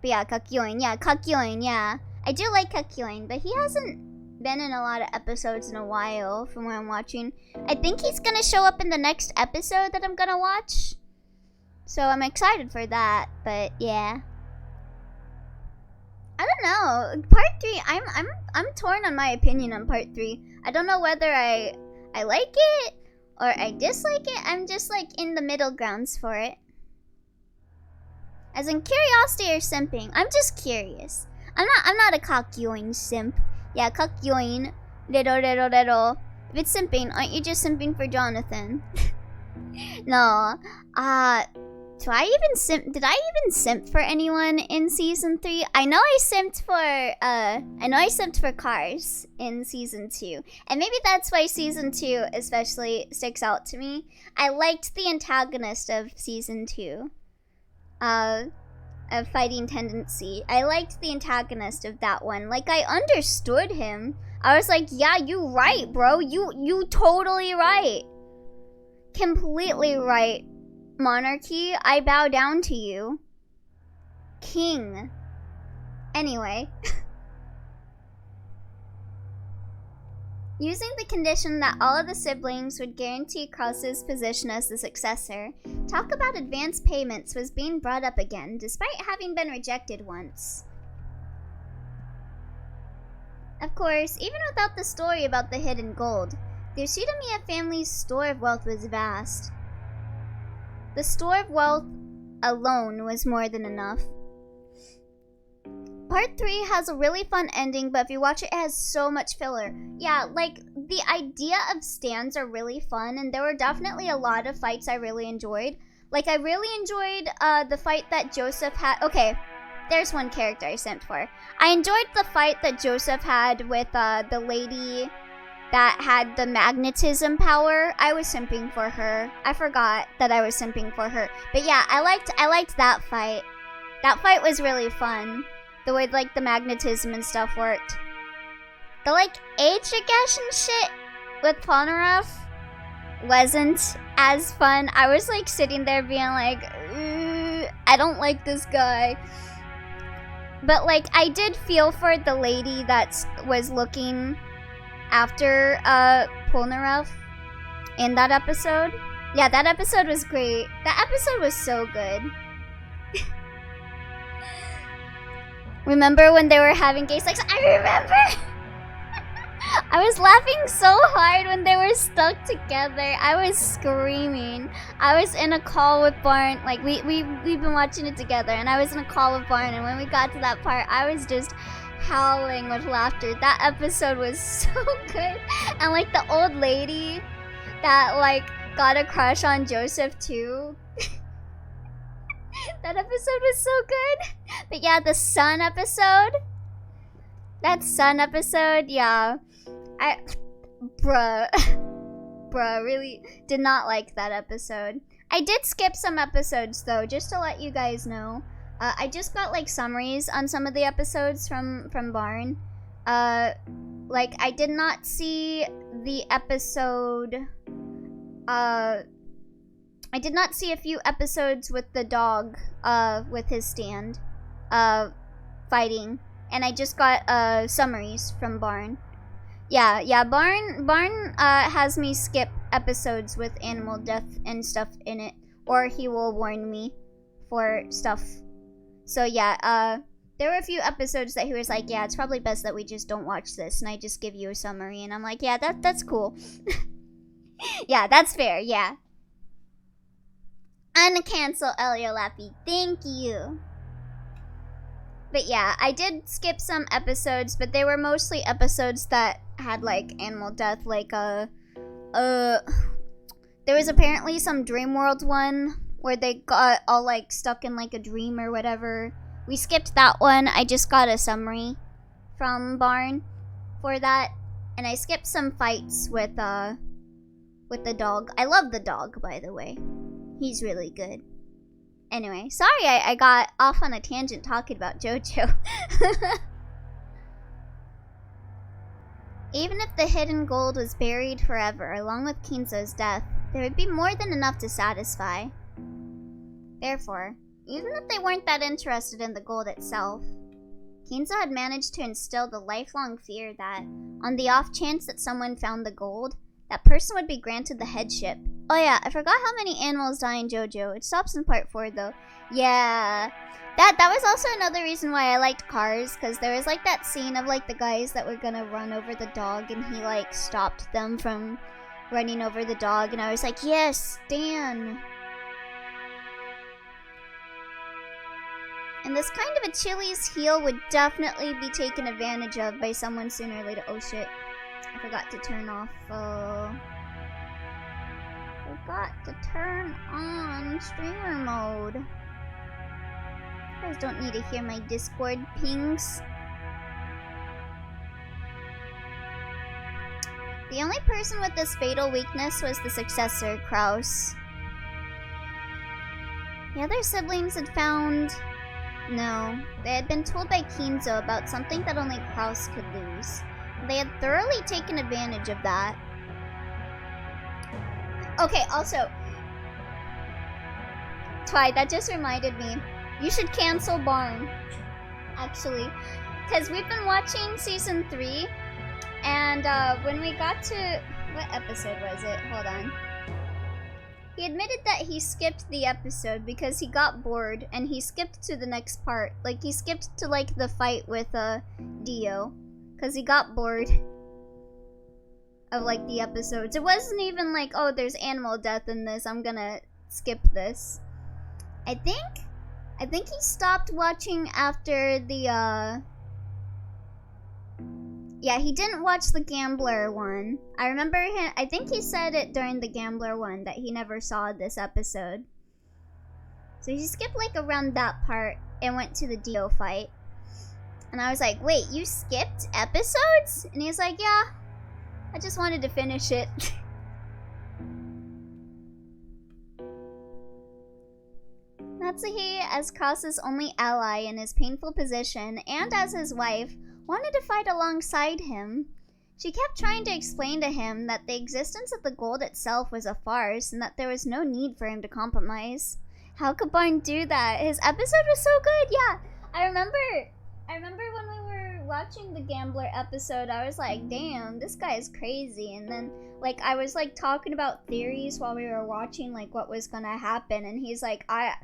yeah, Kakyoin, yeah. I do like Kakyoin, but he hasn't been in a lot of episodes in a while from what I'm watching. I think he's gonna show up in the next episode that I'm gonna watch. So I'm excited for that, but yeah. I don't know. Part 3, I'm torn on my opinion on part 3. I don't know whether I like it or I dislike it. I'm just like in the middle grounds for it. As in curiosity or simping. I'm just curious. I'm not a Kakyoin simp. Yeah, Kakyoin. Little. If it's simping, aren't you just simping for Jonathan? No. Did I even simp for anyone in season 3? I know I simped for Cars in season 2. And maybe that's why season 2 especially sticks out to me. I liked the antagonist of season 2. Of Fighting Tendency. I liked the antagonist of that one. Like, I understood him. I was like, yeah, you right, bro. You totally right. Completely right. Monarchy, I bow down to you. King. Anyway. Using the condition that all of the siblings would guarantee Cross's position as the successor, talk about advance payments was being brought up again, despite having been rejected once. Of course, even without the story about the hidden gold, the Yoshida family's store of wealth was vast. The store of wealth alone was more than enough. Part 3 has a really fun ending, but if you watch it, it has so much filler. Yeah, like, the idea of stands are really fun, and there were definitely a lot of fights I really enjoyed. Like, I really enjoyed the fight that Joseph had. Okay, there's one character I sent for. I enjoyed the fight that Joseph had with the lady that had the magnetism power. I was simping for her. I forgot that I was simping for her. But yeah, I liked that fight. That fight was really fun. The way, like, the magnetism and stuff worked. The, like, age regression shit with Polnareff wasn't as fun. I was, like, sitting there being like, I don't like this guy. But, like, I did feel for the lady that was looking after Polnareff in that episode. Yeah, that episode was great. That episode was so good. Remember when they were having gay sex? I remember! I was laughing so hard when they were stuck together. I was screaming. I was in a call with Barn. Like, we've been watching it together, and I was in a call with Barn, and when we got to that part, I was just howling with laughter. That episode was so good. And, like, the old lady that, like, got a crush on Joseph, too. That episode was so good. But yeah, the sun episode. That sun episode, yeah. Bruh, really did not like that episode. I did skip some episodes though, just to let you guys know. I just got like summaries on some of the episodes from Barn. Like I did not see the episode. I did not see a few episodes with the dog, with his stand, fighting, and I just got summaries from Barn. Yeah, Barn has me skip episodes with animal death and stuff in it, or he will warn me for stuff. So yeah, there were a few episodes that he was like, yeah, it's probably best that we just don't watch this, and I just give you a summary, and I'm like, yeah, that's cool. Yeah, that's fair, yeah. Uncancel Elio Lappy. Thank you. But yeah, I did skip some episodes, but they were mostly episodes that had like animal death, like there was apparently some Dream World one where they got all like stuck in like a dream or whatever. We skipped that one. I just got a summary from Barn for that, and I skipped some fights with the dog. I love the dog, by the way. He's really good. Anyway, sorry I got off on a tangent talking about JoJo. Even if the hidden gold was buried forever, along with Kinzo's death, there would be more than enough to satisfy. Therefore, even if they weren't that interested in the gold itself, Kinzo had managed to instill the lifelong fear that, on the off chance that someone found the gold, that person would be granted the headship. Oh yeah, I forgot how many animals die in JoJo. It stops in part 4 though. Yeah. That was also another reason why I liked Cars, because there was like that scene of like the guys that were gonna run over the dog and he like stopped them from running over the dog, and I was like, yes, Dan. And this kind of Achilles heel would definitely be taken advantage of by someone sooner or later. Oh shit. I forgot to turn off, forgot to turn on streamer mode. You guys don't need to hear my Discord pings. The only person with this fatal weakness was the successor, Kraus. The other siblings had found... No, they had been told by Kinzo about something that only Kraus could lose. They had thoroughly taken advantage of that. Okay, also... Twy, that just reminded me. You should cancel Barn. Actually. Because we've been watching Season 3. And when we got to... What episode was it? Hold on. He admitted that he skipped the episode because he got bored. And he skipped to the next part. Like, he skipped to, like, the fight with Dio. Because he got bored of, like, the episodes. It wasn't even like, oh, there's animal death in this, I'm gonna skip this. I think he stopped watching after the, Yeah, he didn't watch the Gambler one. I remember him, I think he said it during the Gambler one that he never saw this episode. So he skipped, like, around that part and went to the Dio fight. And I was like, wait, you skipped episodes? And he's like, yeah, I just wanted to finish it. Natsuhi, as Kraus's only ally in his painful position, and as his wife, wanted to fight alongside him. She kept trying to explain to him that the existence of the gold itself was a farce and that there was no need for him to compromise. How could Barn do that? His episode was so good, yeah. I remember when we were watching the Gambler episode, I was like, damn, this guy is crazy. And then, like, I was, like, talking about theories while we were watching, like, what was gonna happen. And he's like, I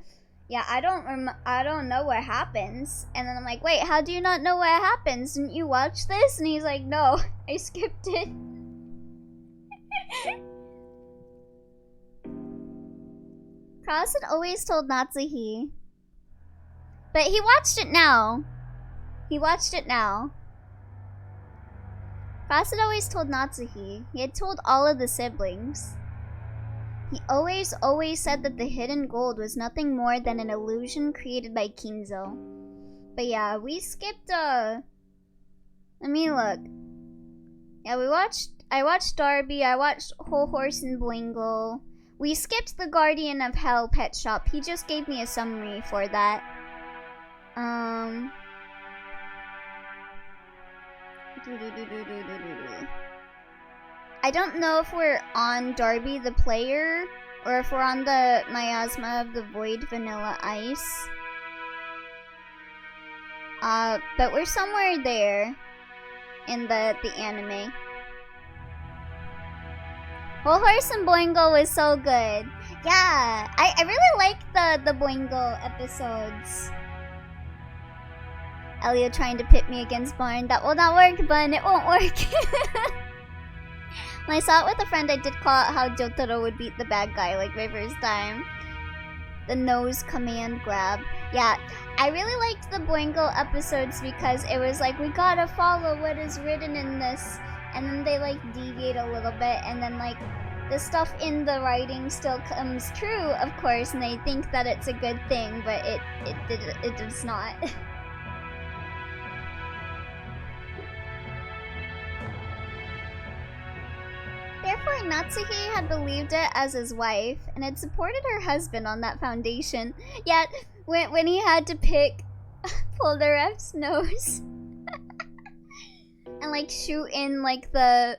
don't know what happens. And then I'm like, wait, how do you not know what happens? Didn't you watch this? And he's like, no, I skipped it. Kraus had always told Natsuhi. But he watched it now. Kraus had always told Natsuhi. He had told all of the siblings. He always said that the hidden gold was nothing more than an illusion created by Kinzo. But yeah, we skipped, let me look. Yeah, I watched Darby, I watched Whole Horse and Blingle. We skipped the Guardian of Hell Pet Shop. He just gave me a summary for that. I don't know if we're on Darby the player or if we're on the Miasma of the Void Vanilla Ice. But we're somewhere there in the anime. Whole Horse and Boingo was so good. Yeah, I really like the Boingo episodes. Elio trying to pit me against Barn. That will not work, Bun. It won't work. When I saw it with a friend, I did call out how Jotaro would beat the bad guy like my first time. The nose command grab. Yeah, I really liked the Boingo episodes because it was like, we gotta follow what is written in this. And then they like deviate a little bit, and then like the stuff in the writing still comes true, of course, and they think that it's a good thing, but it does not. Therefore, Natsuhi had believed it as his wife, and had supported her husband on that foundation. Yet, when he had to pick Poldaref's nose and like shoot in like the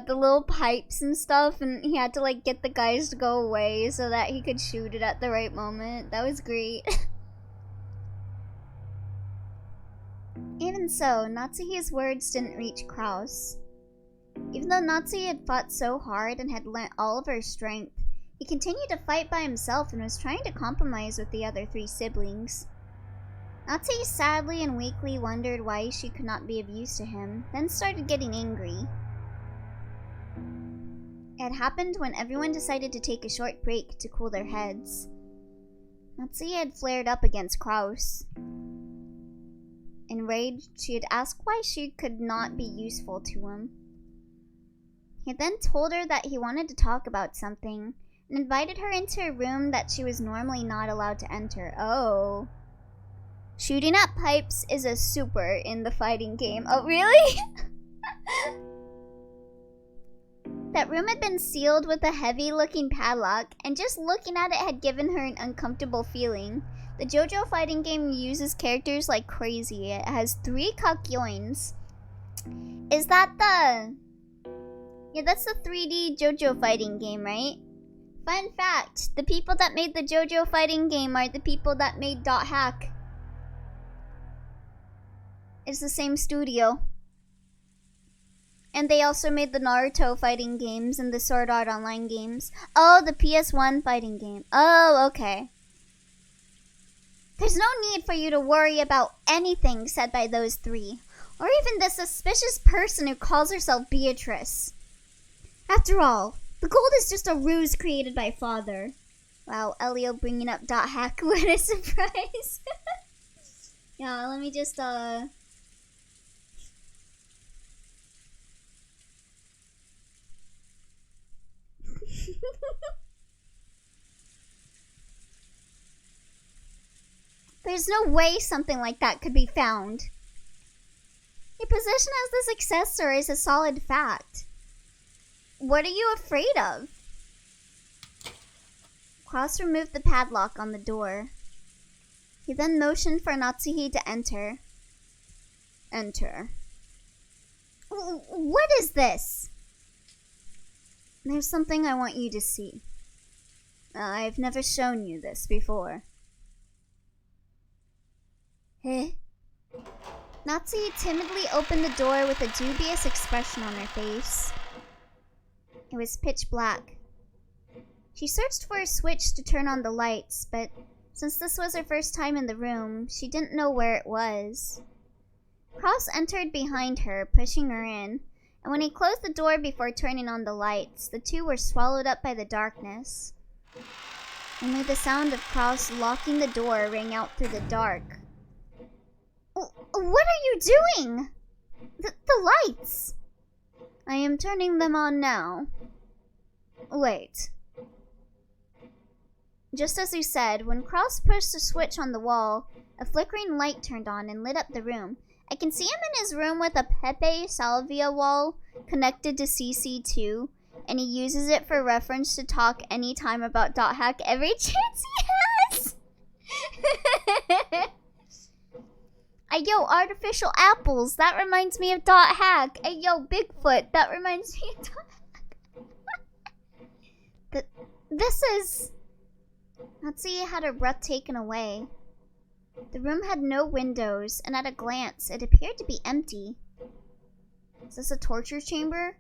little pipes and stuff, and he had to like get the guys to go away so that he could shoot it at the right moment. That was great. Even so, Natsuhi's words didn't reach Kraus. Even though Natsuhi had fought so hard and had learnt all of her strength, he continued to fight by himself and was trying to compromise with the other 3 siblings. Natsuhi sadly and weakly wondered why she could not be of use to him, then started getting angry. It had happened when everyone decided to take a short break to cool their heads. Natsuhi had flared up against Kraus. Enraged, she had asked why she could not be useful to him. He then told her that he wanted to talk about something, and invited her into a room that she was normally not allowed to enter. Oh. Shooting at pipes is a super in the fighting game. Oh, really? That room had been sealed with a heavy-looking padlock, and just looking at it had given her an uncomfortable feeling. The JoJo fighting game uses characters like crazy. It has 3 Kakyoins. Is that the... Yeah, that's the 3D JoJo fighting game, right? Fun fact, the people that made the JoJo fighting game are the people that made Dot Hack. It's the same studio. And they also made the Naruto fighting games and the Sword Art Online games. Oh, the PS1 fighting game. Oh, okay. There's no need for you to worry about anything said by those 3. Or even the suspicious person who calls herself Beatrice. After all, the gold is just a ruse created by Father. Wow, Elio bringing up Dot Hack, what a surprise. Yeah, let me just, There's no way something like that could be found. Your position as the successor is a solid fact. What are you afraid of? Kraus removed the padlock on the door. He then motioned for Natsuhi to enter. Enter. What is this? There's something I want you to see. I've never shown you this before. Eh? Natsuhi timidly opened the door with a dubious expression on her face. It was pitch black. She searched for a switch to turn on the lights, but since this was her first time in the room, she didn't know where it was. Kraus entered behind her, pushing her in, and when he closed the door before turning on the lights, the two were swallowed up by the darkness. Only the sound of Kraus locking the door rang out through the dark. What are you doing? The lights! I am turning them on now. Wait. Just as he said, when Kraus pushed the switch on the wall, a flickering light turned on and lit up the room. I can see him in his room with a Pepe Salvia wall connected to CC2, and he uses it for reference to talk anytime about Dot Hack every chance he has. Ayo, artificial apples, that reminds me of Dot Hack. Ayo, Bigfoot, that reminds me of Dot Hack. This is... Natsuhi had her breath taken away. The room had no windows, and at a glance, it appeared to be empty. Is this a torture chamber?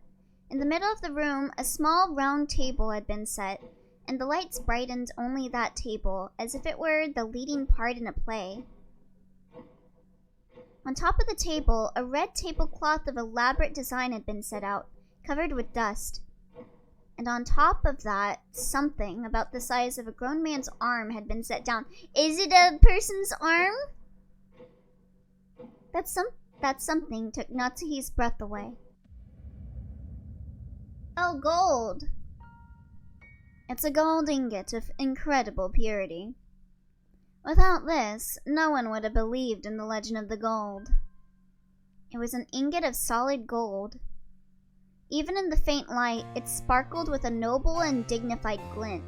In the middle of the room, a small round table had been set, and the lights brightened only that table, as if it were the leading part in a play. On top of the table, a red tablecloth of elaborate design had been set out, covered with dust. And on top of that, something about the size of a grown man's arm had been set down. Is it a person's arm? That something took Natsuhi's breath away. Oh, gold! It's a gold ingot of incredible purity. Without this, no one would have believed in the legend of the gold. It was an ingot of solid gold. Even in the faint light, it sparkled with a noble and dignified glint.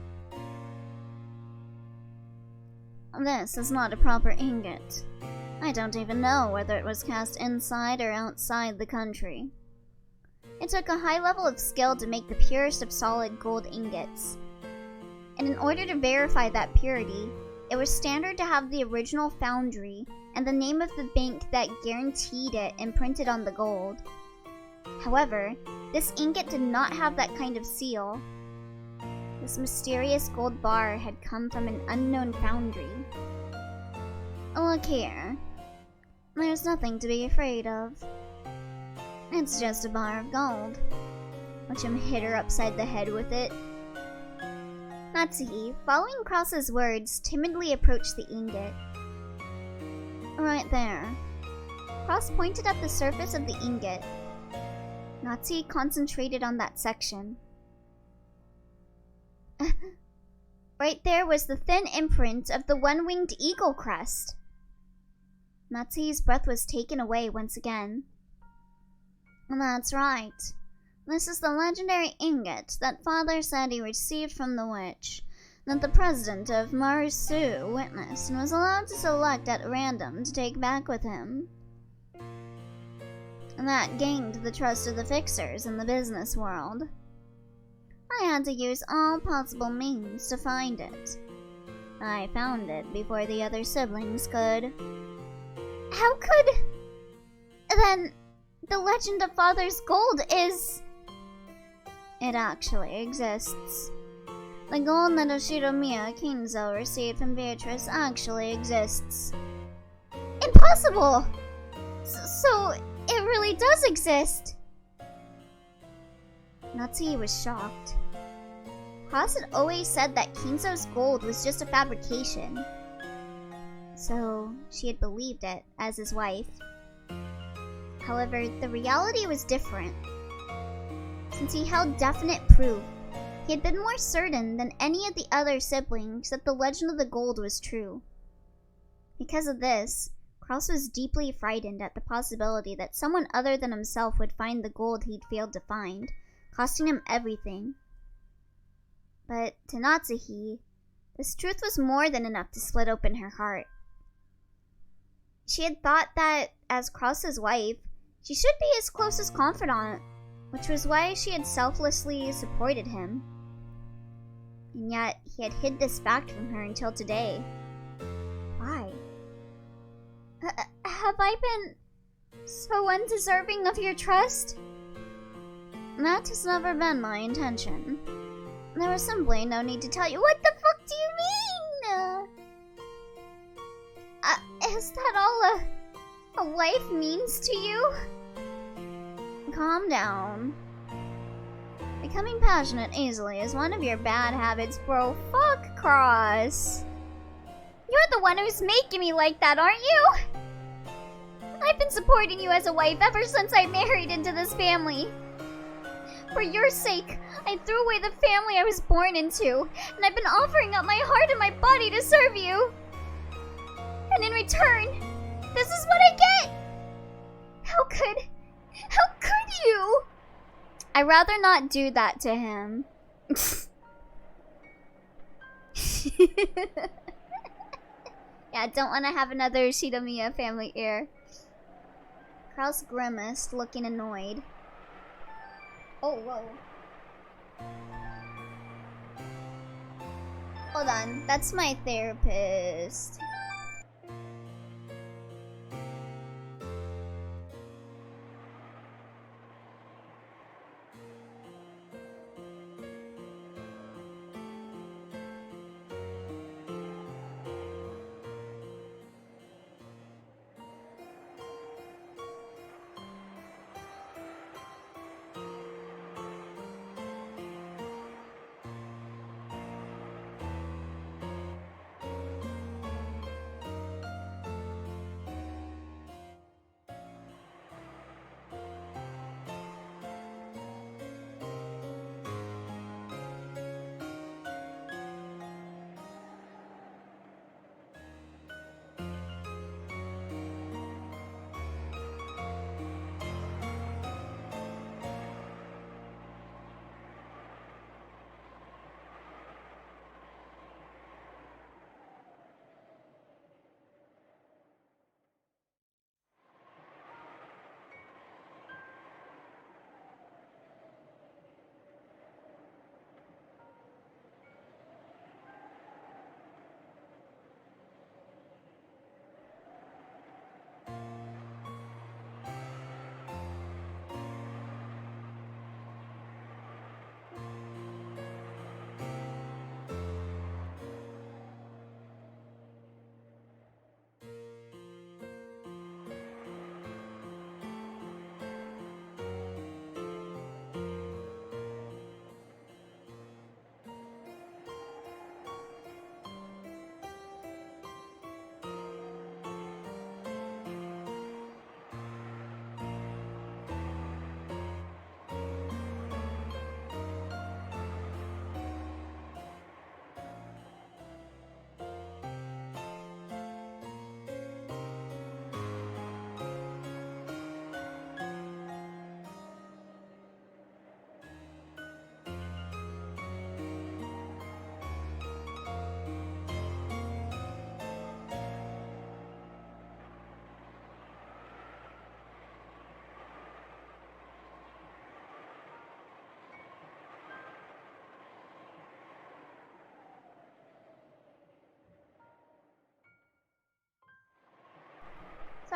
This is not a proper ingot. I don't even know whether it was cast inside or outside the country. It took a high level of skill to make the purest of solid gold ingots. And in order to verify that purity, it was standard to have the original foundry and the name of the bank that guaranteed it imprinted on the gold. However, this ingot did not have that kind of seal. This mysterious gold bar had come from an unknown foundry. Look here. There's nothing to be afraid of. It's just a bar of gold. Watch him hit her upside the head with it. Natsuhi, following Cross's words, timidly approached the ingot. Right there. Cross pointed at the surface of the ingot. Natsuhi concentrated on that section. Right there was the thin imprint of the one-winged eagle crest. Natsuhi's breath was taken away once again. That's right. This is the legendary ingot that Father said he received from the witch, that the president of Marisu witnessed and was allowed to select at random to take back with him. That gained the trust of the fixers in the business world. I had to use all possible means to find it. I found it before the other siblings could. How could... Then, the legend of Father's gold is... It actually exists. The gold that Oshiromiya Kinzo received from Beatrice actually exists. Impossible! So, it really does exist! Natsuhi was shocked. Cross had always said that Kinzo's gold was just a fabrication. So, she had believed it as his wife. However, the reality was different. Since he held definite proof, he had been more certain than any of the other siblings that the legend of the gold was true. Because of this, Cross was deeply frightened at the possibility that someone other than himself would find the gold he'd failed to find, costing him everything. But to Natsuhi, this truth was more than enough to split open her heart. She had thought that, as Cross's wife, she should be his closest confidant, which was why she had selflessly supported him. And yet, he had hid this fact from her until today. Why? Have I been so undeserving of your trust? That has never been my intention. There was simply no need to tell you. What the fuck do you mean? Is that all a wife means to you? Calm down. Becoming passionate easily is one of your bad habits, bro. Fuck Cross. You're the one who's making me like that, aren't you? I've been supporting you as a wife ever since I married into this family. For your sake, I threw away the family I was born into, and I've been offering up my heart and my body to serve you. And in return, this is what I get! How could you? I'd rather not do that to him. Yeah, don't want to have another Shidomiya family heir. Kraus grimaced, looking annoyed. Oh, whoa. Hold on, that's my therapist.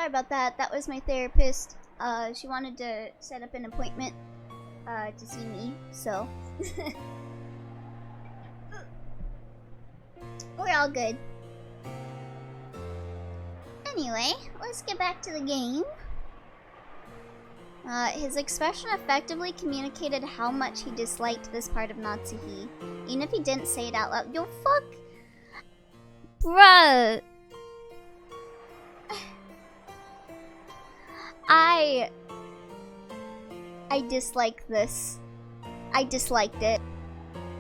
Sorry about that. That was my therapist. She wanted to set up an appointment to see me, so we're all good. Anyway, let's get back to the game. His expression effectively communicated how much he disliked this part of Natsuhi, even if he didn't say it out loud. Yo, fuck! Bruh! I dislike this. I disliked it.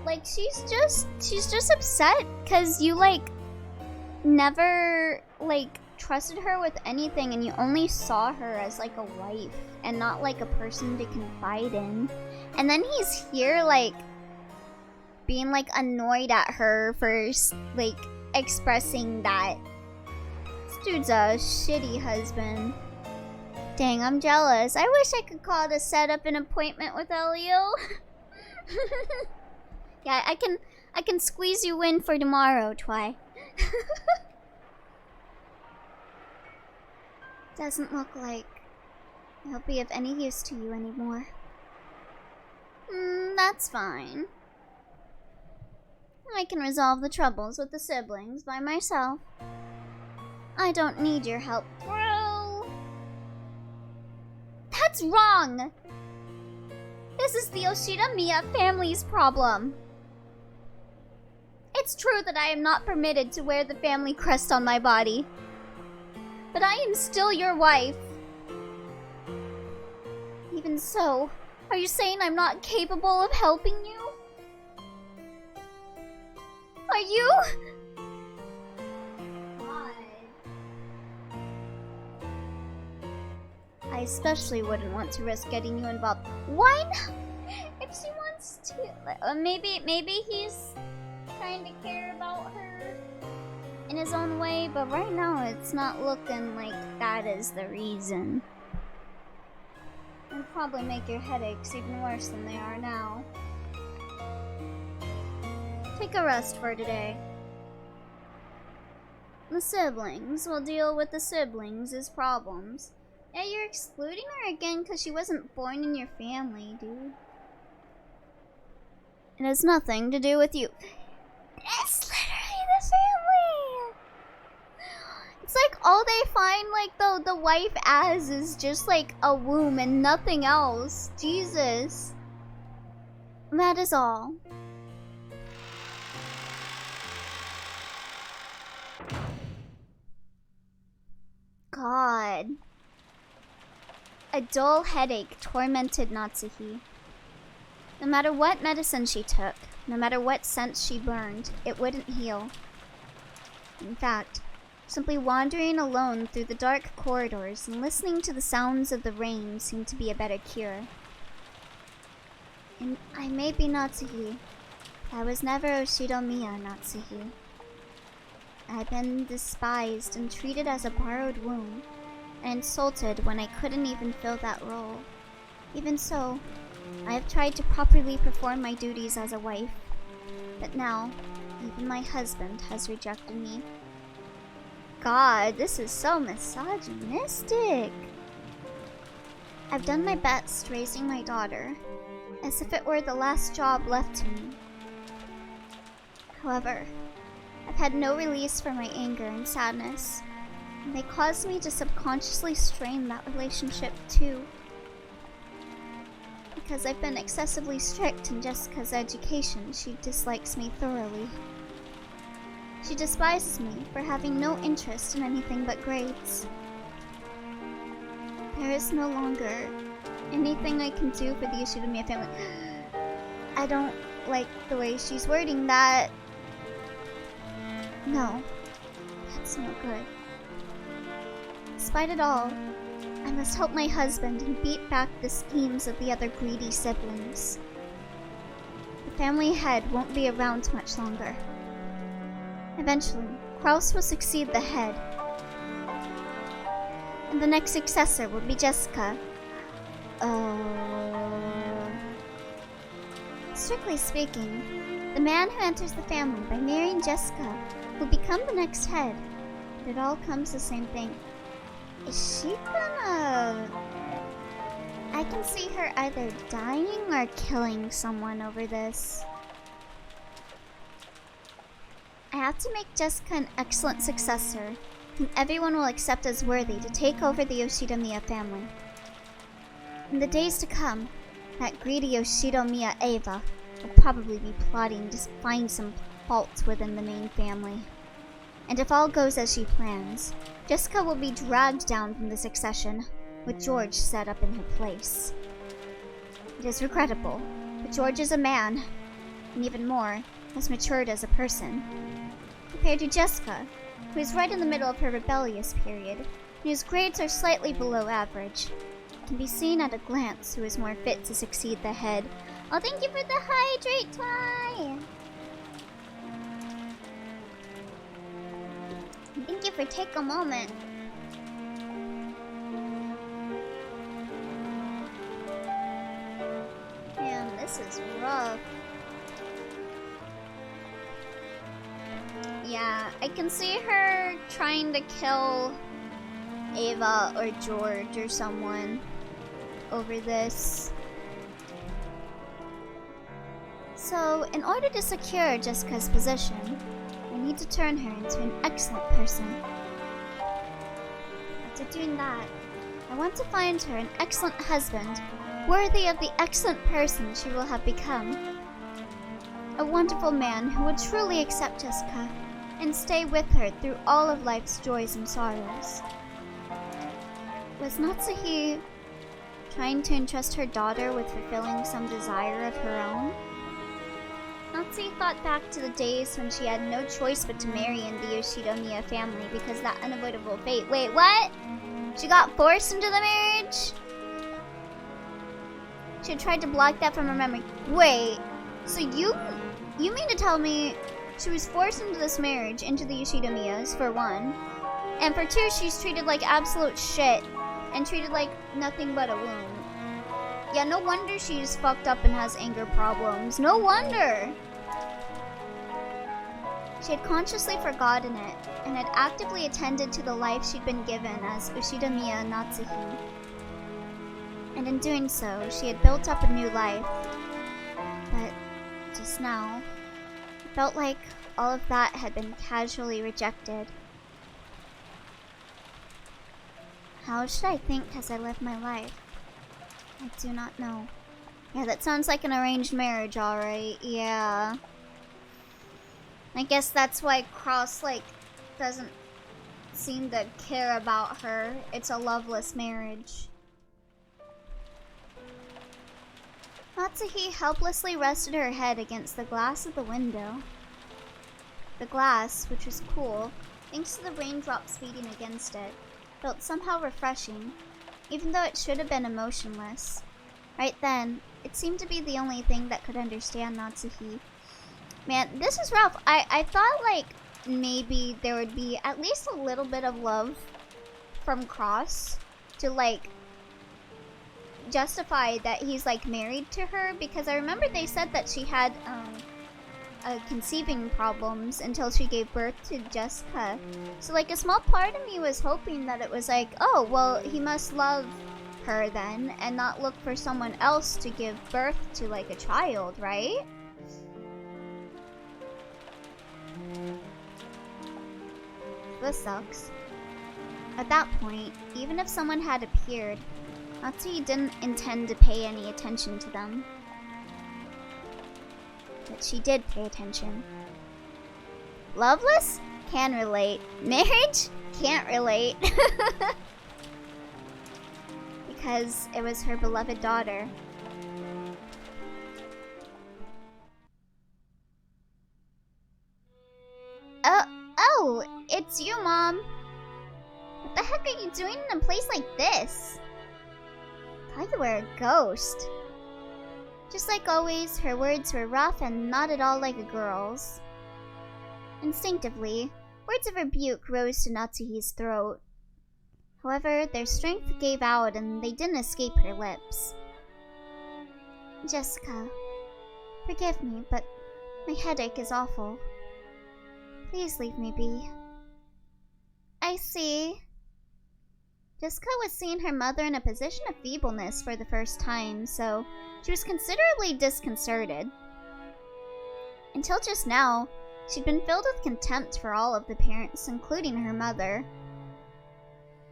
Like, she's just upset because you, like, never, like, trusted her with anything and you only saw her as, like, a wife and not, like, a person to confide in. And then he's here, like, being, like, annoyed at her for, like, expressing that. This dude's a shitty husband. Dang, I'm jealous. I wish I could call to set up an appointment with Elio. Yeah, I can squeeze you in for tomorrow, Twy. Doesn't look like he'll be of any use to you anymore. That's fine. I can resolve the troubles with the siblings by myself. I don't need your help, bro. That's wrong! This is the Yoshida-miya family's problem. It's true that I am not permitted to wear the family crest on my body. But I am still your wife. Even so, are you saying I'm not capable of helping you? Are you? God. I especially wouldn't want to risk getting you involved. Why not? If she wants to, maybe he's trying to care about her in his own way, but right now it's not looking like that is the reason. It'll probably make your headaches even worse than they are now. Take a rest for today. The siblings will deal with the siblings' problems. Yeah, you're excluding her again because she wasn't born in your family, dude. It has nothing to do with you. It's literally the family! It's like all they find, like, the wife as is just like a womb and nothing else. Jesus. That is all. God. A dull headache tormented Natsuhi. No matter what medicine she took, no matter what scent she burned, it wouldn't heal. In fact, simply wandering alone through the dark corridors and listening to the sounds of the rain seemed to be a better cure. And I may be Natsuhi, but I was never Oshido-miya Natsuhi. I've been despised and treated as a borrowed womb, and insulted when I couldn't even fill that role. Even so, I have tried to properly perform my duties as a wife, but now, even my husband has rejected me. God, this is so misogynistic. I've done my best raising my daughter, as if it were the last job left to me. However, I've had no release for my anger and sadness, and they caused me to subconsciously strain that relationship too. Because I've been excessively strict in Jessica's education, she dislikes me thoroughly. She despises me for having no interest in anything but grades. There is no longer anything I can do for the Yoshida-miya family. I don't like the way she's wording that. No, that's no good. Despite it all, I must help my husband and beat back the schemes of the other greedy siblings. The family head won't be around much longer. Eventually, Kraus will succeed the head, and the next successor will be Jessica. Strictly speaking, the man who enters the family by marrying Jessica will become the next head, but it all comes the same thing. Is she gonna... I can see her either dying or killing someone over this. I have to make Jessica an excellent successor, whom everyone will accept as worthy to take over the Yoshidomiya family. In the days to come, that greedy Yoshidomiya Eva will probably be plotting to find some faults within the main family. And if all goes as she plans, Jessica will be dragged down from the succession, with George set up in her place. It is regrettable, but George is a man, and even more, has matured as a person. Compared to Jessica, who is right in the middle of her rebellious period, and whose grades are slightly below average, it can be seen at a glance who is more fit to succeed the head. Oh, thank you for the hydrate, Twy! Thank you for taking a moment. Man, this is rough. Yeah, I can see her trying to kill Ava or George or someone over this. So, in order to secure Jessica's position, I need to turn her into an excellent person. After doing that, I want to find her an excellent husband, worthy of the excellent person she will have become. A wonderful man who would truly accept Jessica and stay with her through all of life's joys and sorrows. Was Natsuhi trying to entrust her daughter with fulfilling some desire of her own? Natsuhi thought back to the days when she had no choice but to marry in the Yoshidomiya family because that unavoidable fate. Wait, what? She got forced into the marriage? She had tried to block that from her memory. Wait, so you mean to tell me she was forced into this marriage, into the Yoshidomiyas, for one, and for two, she's treated like absolute shit and treated like nothing but a wound. Yeah, no wonder she's fucked up and has anger problems. No wonder! She had consciously forgotten it, and had actively attended to the life she'd been given as Ushidomiya Natsuhi. And in doing so, she had built up a new life. But just now, it felt like all of that had been casually rejected. How should I think as I live my life? I do not know. Yeah, that sounds like an arranged marriage, alright. Yeah. I guess that's why Cross, doesn't seem to care about her. It's a loveless marriage. Natsuhi helplessly rested her head against the glass of the window. The glass, which was cool, thanks to the raindrops beating against it, felt somehow refreshing, even though it should have been emotionless. Right then, it seemed to be the only thing that could understand Natsuhi. Man, this is rough. I thought, maybe there would be at least a little bit of love from Cross to, justify that he's, married to her, because I remember they said that she had, conceiving problems until she gave birth to Jessica. So, a small part of me was hoping that it was oh, well, he must love her then, and not look for someone else to give birth to, a child, right? This sucks. At that point, even if someone had appeared, Natsuhi didn't intend to pay any attention to them. But she did pay attention. Loveless? Can relate. Marriage? Can't relate. Because it was her beloved daughter. Oh, it's you, Mom. What the heck are you doing in a place like this? I thought you were a ghost. Just like always, her words were rough and not at all like a girl's. Instinctively, words of rebuke rose to Natsuhi's throat. However, their strength gave out and they didn't escape her lips. Jessica, forgive me, but my headache is awful. Please leave me be. I see. Jessica was seeing her mother in a position of feebleness for the first time, so she was considerably disconcerted. Until just now, she'd been filled with contempt for all of the parents, including her mother.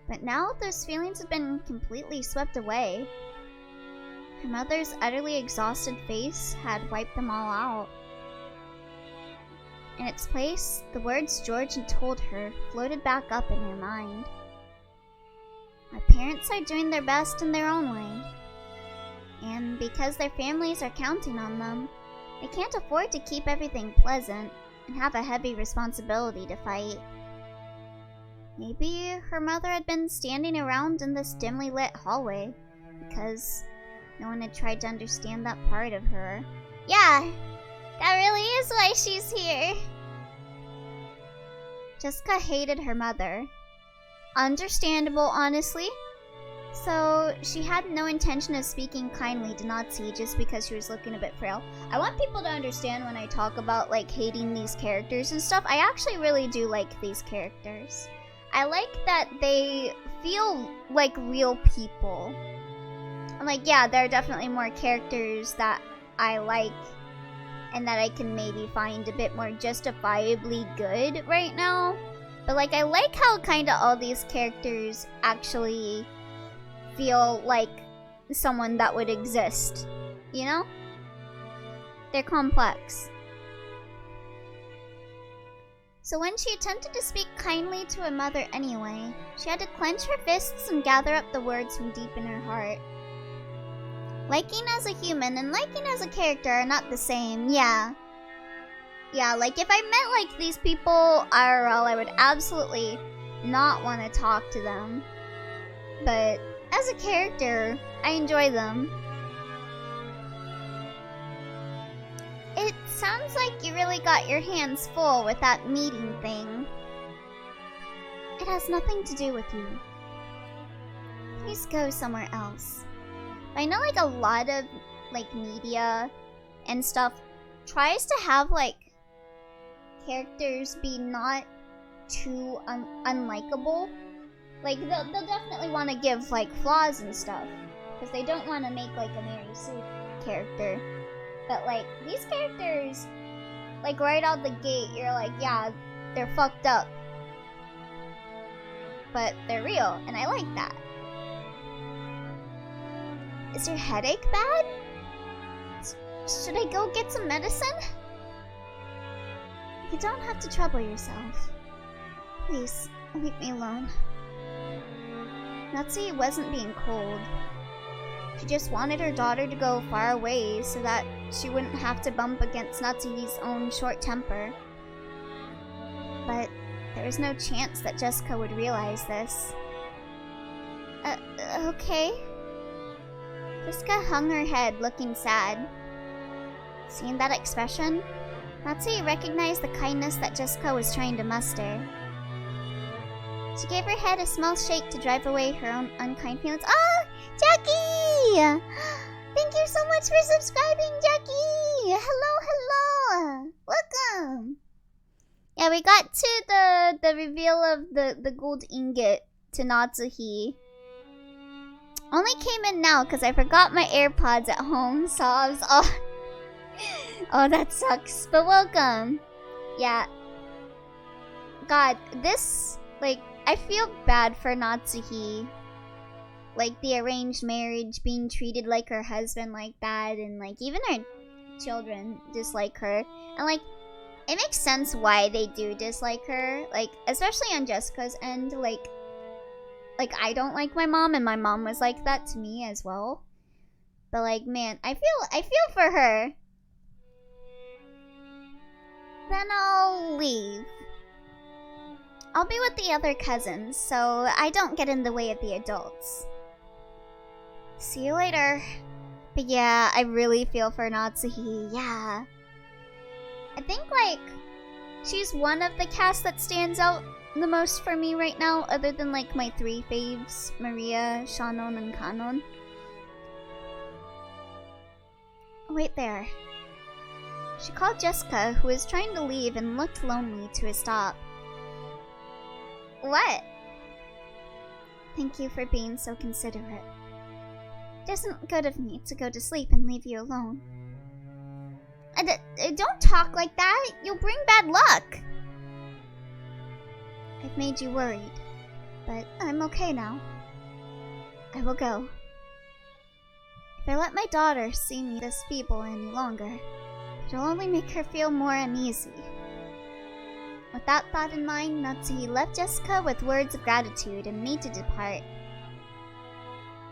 But now those feelings had been completely swept away. Her mother's utterly exhausted face had wiped them all out. In its place, the words George had told her floated back up in her mind. My parents are doing their best in their own way. And because their families are counting on them, they can't afford to keep everything pleasant and have a heavy responsibility to fight. Maybe her mother had been standing around in this dimly lit hallway because no one had tried to understand that part of her. Yeah, that really is why she's here. Jessica hated her mother. Understandable, honestly. So, she had no intention of speaking kindly to Natsuhi just because she was looking a bit frail. I want people to understand when I talk about, like, hating these characters and stuff, I actually really do like these characters. I like that they feel like real people. I'm like, yeah, there are definitely more characters that I like and that I can maybe find a bit more justifiably good right now. But, like, I like how kind of all these characters actually feel like someone that would exist, you know? They're complex. So when she attempted to speak kindly to her mother anyway, she had to clench her fists and gather up the words from deep in her heart. Liking as a human and liking as a character are not the same, yeah. Yeah, like if I met like these people IRL, I would absolutely not want to talk to them. But as a character, I enjoy them. It sounds like you really got your hands full with that meeting thing. It has nothing to do with you. Please go somewhere else. I know like a lot of like media and stuff tries to have like characters be not too unlikable. Like they'll definitely want to give like flaws and stuff because they don't want to make like a Mary Sue character. But like these characters, like right out the gate, you're like, yeah, they're fucked up, but they're real, and I like that. Is your headache bad? Should I go get some medicine? You don't have to trouble yourself. Please, leave me alone. Natsuhi wasn't being cold. She just wanted her daughter to go far away so that she wouldn't have to bump against Natsuhi's own short temper. But there was no chance that Jessica would realize this. Okay. Jessica hung her head, looking sad. Seeing that expression, Natsuhi recognized the kindness that Jessica was trying to muster. She gave her head a small shake to drive away her own unkind feelings. Ah! Jackie! Thank you so much for subscribing, Jackie! Hello! Welcome! Yeah, we got to the reveal of the gold ingot to Natsuhi. Only came in now because I forgot my AirPods at home, so I was all... Oh, that sucks. But welcome. Yeah. God, this... Like, I feel bad for Natsuhi. Like, the arranged marriage, being treated like her husband like that, and, like, even her children dislike her. And, like, it makes sense why they do dislike her. Like, especially on Jessica's end, like, I don't like my mom, and my mom was like that to me as well. But, like, man, I feel for her. Then I'll leave. I'll be with the other cousins, so I don't get in the way of the adults. See you later. But yeah, I really feel for Natsuhi, yeah. I think, like, she's one of the cast that stands out the most for me right now, other than, like, my three faves, Maria, Shannon, and Kanon. Wait there. She called Jessica, who was trying to leave and looked lonely, to a stop. What? Thank you for being so considerate. It isn't good of me to go to sleep and leave you alone. Don't talk like that. You'll bring bad luck. I've made you worried, but I'm okay now. I will go. If I let my daughter see me this feeble any longer, it'll only make her feel more uneasy. With that thought in mind, Natsuhi left Jessica with words of gratitude and made to depart.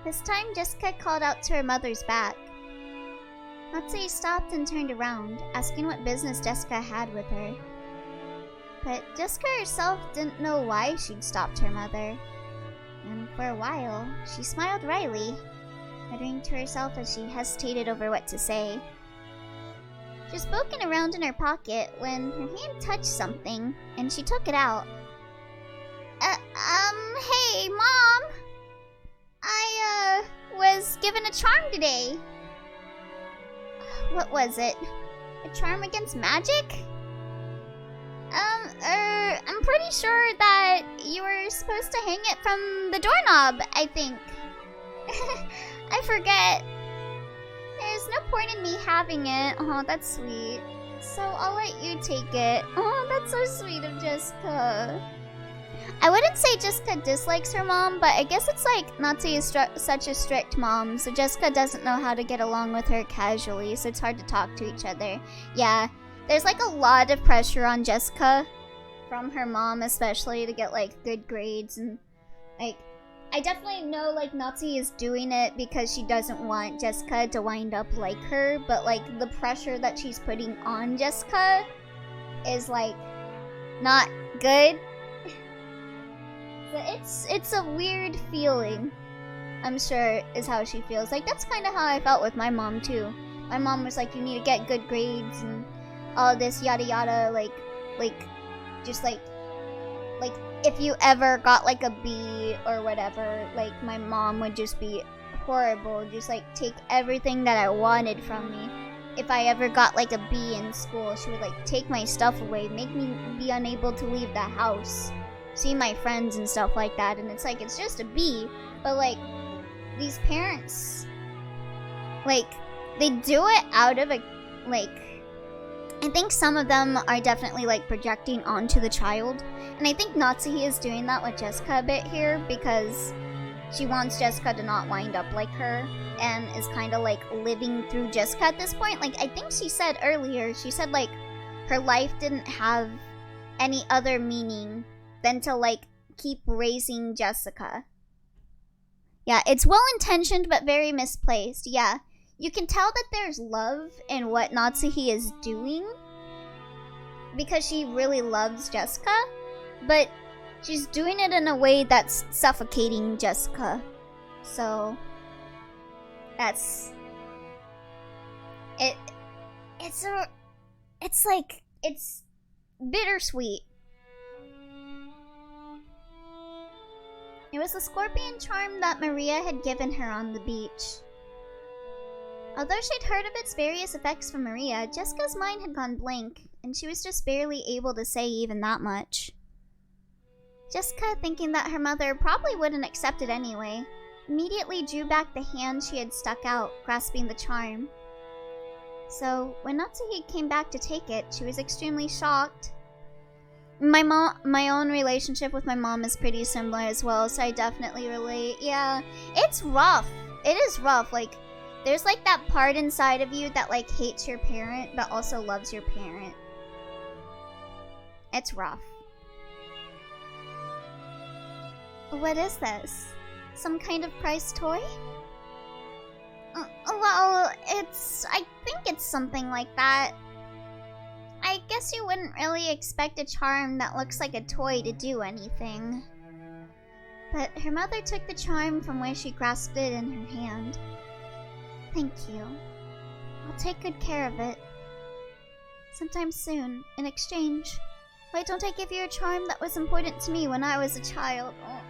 This time, Jessica called out to her mother's back. Natsuhi stopped and turned around, asking what business Jessica had with her. But Jessica herself didn't know why she'd stopped her mother. And for a while, she smiled wryly, muttering to herself as she hesitated over what to say. She was poking around in her pocket when her hand touched something, and she took it out. Hey, Mom! I, was given a charm today. What was it? A charm against magic? I'm pretty sure that you were supposed to hang it from the doorknob, I think. I forget. There's no point in me having it. Oh, that's sweet. So I'll let you take it. Oh, that's so sweet of Jessica. I wouldn't say Jessica dislikes her mom, but I guess it's like Natsuhi is such a strict mom, so Jessica doesn't know how to get along with her casually, so it's hard to talk to each other. Yeah, there's like a lot of pressure on Jessica from her mom, especially to get like good grades, and like I definitely know like Natsuhi is doing it because she doesn't want Jessica to wind up like her, but like the pressure that she's putting on Jessica is like not good. It's a weird feeling, I'm sure, is how she feels. Like, that's kind of how I felt with my mom, too. My mom was like, you need to get good grades and all this yada yada, just like, if you ever got, like, a B or whatever, like, my mom would just be horrible, just, like, take everything that I wanted from me. If I ever got, like, a B in school, she would, like, take my stuff away, make me be unable to leave the house, see my friends and stuff like that, and it's like, it's just a B, but like, these parents, like, they do it out of a, like, I think some of them are definitely like projecting onto the child, and I think Natsuhi is doing that with Jessica a bit here, because she wants Jessica to not wind up like her, and is kind of like living through Jessica at this point. Like, I think she said earlier, she said like, her life didn't have any other meaning than to, like, keep raising Jessica. Yeah, it's well-intentioned but very misplaced. Yeah, you can tell that there's love in what Natsuhi is doing because she really loves Jessica, but she's doing it in a way that's suffocating Jessica. So, that's... It's bittersweet. It was the scorpion charm that Maria had given her on the beach. Although she'd heard of its various effects from Maria, Jessica's mind had gone blank, and she was just barely able to say even that much. Jessica, thinking that her mother probably wouldn't accept it anyway, immediately drew back the hand she had stuck out, grasping the charm. So, when Natsuhi came back to take it, she was extremely shocked. My own relationship with my mom is pretty similar as well, so I definitely relate. Yeah, it's rough. It is rough. Like, there's like that part inside of you that like hates your parent, but also loves your parent. It's rough. What is this? Some kind of prized toy? Well, I think it's something like that. I guess you wouldn't really expect a charm that looks like a toy to do anything. But her mother took the charm from where she grasped it in her hand. Thank you. I'll take good care of it. Sometime soon, in exchange, why don't I give you a charm that was important to me when I was a child? Oh.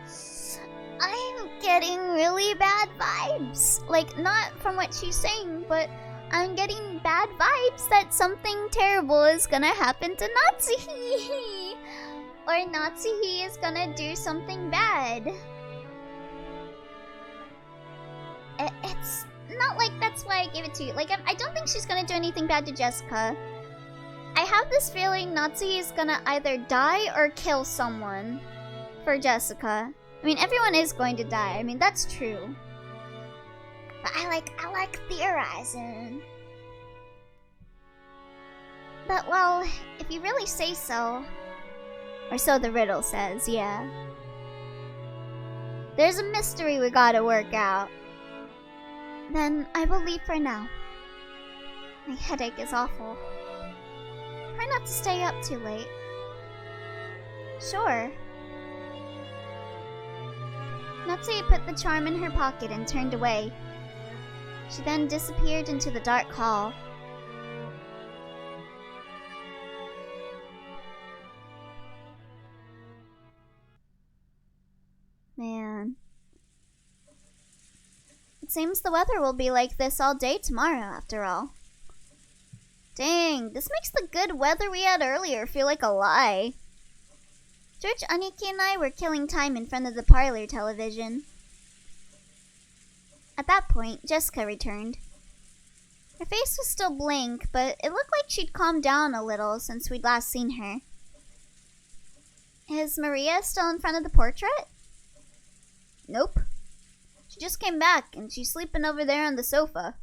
I'm getting really bad vibes. Like, not from what she's saying, but I'm getting bad vibes that something terrible is gonna happen to Natsuhi. Or Natsuhi is gonna do something bad. that's why I gave it to you. Like, I don't think she's gonna do anything bad to Jessica. I have this feeling Natsuhi is gonna either die or kill someone for Jessica. I mean, everyone is going to die. I mean, that's true. But I like theorizing. But, well, if you really say so. Or so the riddle says, yeah. There's a mystery we gotta work out. Then I will leave for now. My headache is awful. Try not to stay up too late. Sure. Natsuhi put the charm in her pocket and turned away. She then disappeared into the dark hall. Man. It seems the weather will be like this all day tomorrow, after all. Dang, this makes the good weather we had earlier feel like a lie. George, Aniki, and I were killing time in front of the parlor television. At that point, Jessica returned. Her face was still blank, but it looked like she'd calmed down a little since we'd last seen her. Is Maria still in front of the portrait? Nope. She just came back, and she's sleeping over there on the sofa.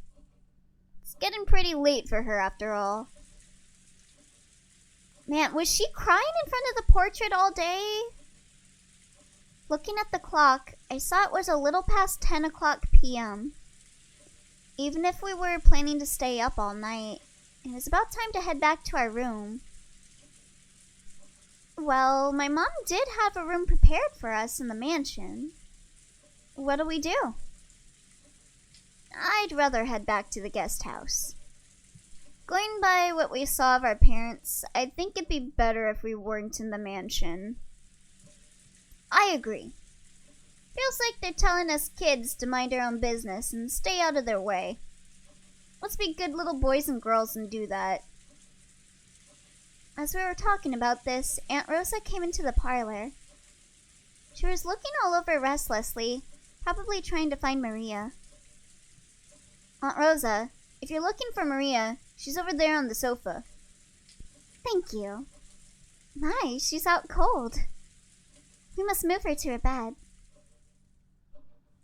It's getting pretty late for her, after all. Man, was she crying in front of the portrait all day? Looking at the clock, I saw it was a little past 10 o'clock p.m. Even if we were planning to stay up all night, it was about time to head back to our room. Well, my mom did have a room prepared for us in the mansion. What do we do? I'd rather head back to the guest house. Going by what we saw of our parents, I think it'd be better if we weren't in the mansion. I agree. Feels like they're telling us kids to mind our own business and stay out of their way. Let's be good little boys and girls and do that. As we were talking about this, Aunt Rosa came into the parlor. She was looking all over restlessly, probably trying to find Maria. Aunt Rosa, if you're looking for Maria, she's over there on the sofa. Thank you. My, she's out cold. We must move her to her bed.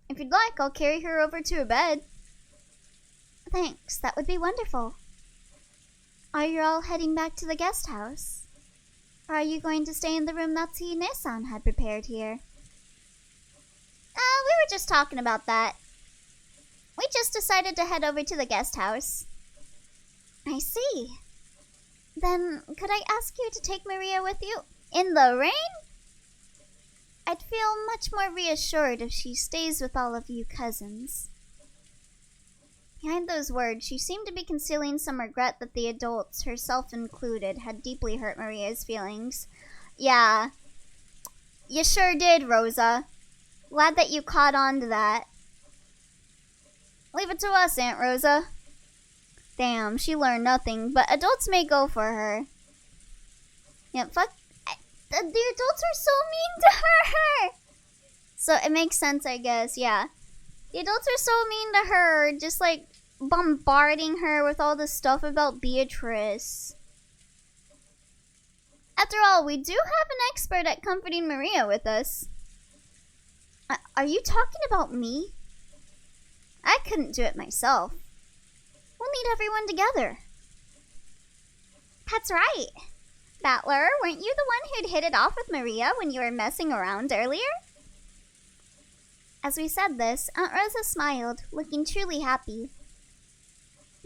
If you'd like, I'll carry her over to her bed. Thanks, that would be wonderful. Are you all heading back to the guest house? Or are you going to stay in the room Natsuhi-ne-san had prepared here? We were just talking about that. We just decided to head over to the guest house. I see. Then, could I ask you to take Maria with you? In the rain? I'd feel much more reassured if she stays with all of you cousins. Behind those words, she seemed to be concealing some regret that the adults, herself included, had deeply hurt Maria's feelings. Yeah. You sure did, Rosa. Glad that you caught on to that. Leave it to us, Aunt Rosa. Damn, she learned nothing, but adults may go for her. Yeah, fuck. The adults are so mean to her! So it makes sense, I guess, yeah. The adults are so mean to her, just like bombarding her with all this stuff about Beatrice. After all, we do have an expert at comforting Maria with us. Are you talking about me? I couldn't do it myself. We'll need everyone together. That's right. Battler, weren't you the one who'd hit it off with Maria when you were messing around earlier? As we said this, Aunt Rosa smiled, looking truly happy.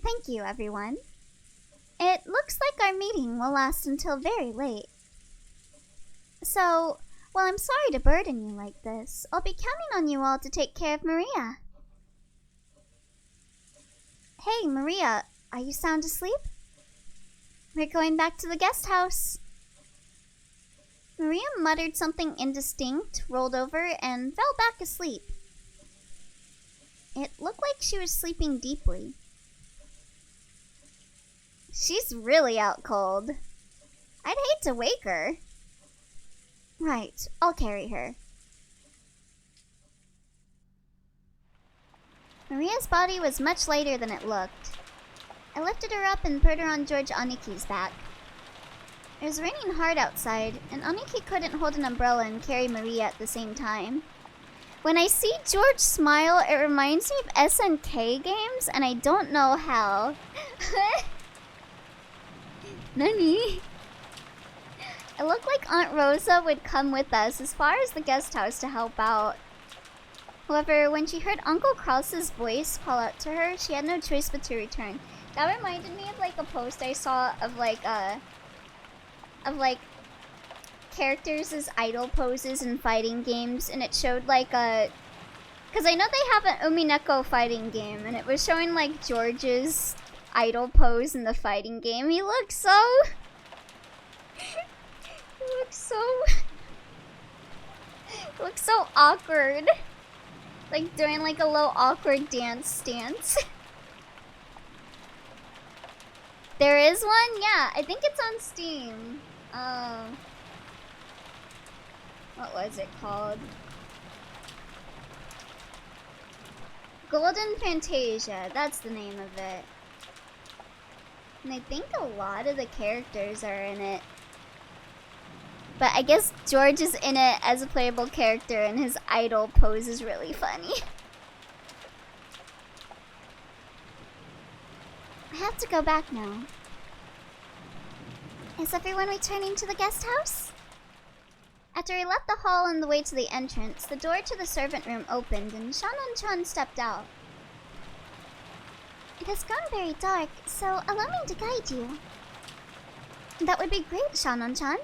Thank you, everyone. It looks like our meeting will last until very late. So, while I'm sorry to burden you like this, I'll be counting on you all to take care of Maria. Hey, Maria, are you sound asleep? We're going back to the guest house. Maria muttered something indistinct, rolled over, and fell back asleep. It looked like she was sleeping deeply. She's really out cold. I'd hate to wake her. Right, I'll carry her. Maria's body was much lighter than it looked. I lifted her up and put her on George Aniki's back. It was raining hard outside, and Aniki couldn't hold an umbrella and carry Maria at the same time. When I see George smile, it reminds me of SNK games, and I don't know how. Nani? It looked like Aunt Rosa would come with us as far as the guest house to help out. However, when she heard Uncle Krause's voice call out to her, she had no choice but to return. That reminded me of like a post I saw of like characters' idol poses in fighting games, and it showed like because I know they have an Umineko fighting game, and it was showing like George's idol pose in the fighting game. He looks so he looks so awkward, like doing like a little awkward dance stance. There is one? Yeah, I think it's on Steam. What was it called? Golden Fantasia, that's the name of it. And I think a lot of the characters are in it. But I guess George is in it as a playable character, and his idol pose is really funny. I have to go back now. Is everyone returning to the guest house? After we left the hall on the way to the entrance, the door to the servant room opened and Shannon-chan stepped out. It has grown very dark, so allow me to guide you. That would be great, Shannon-chan.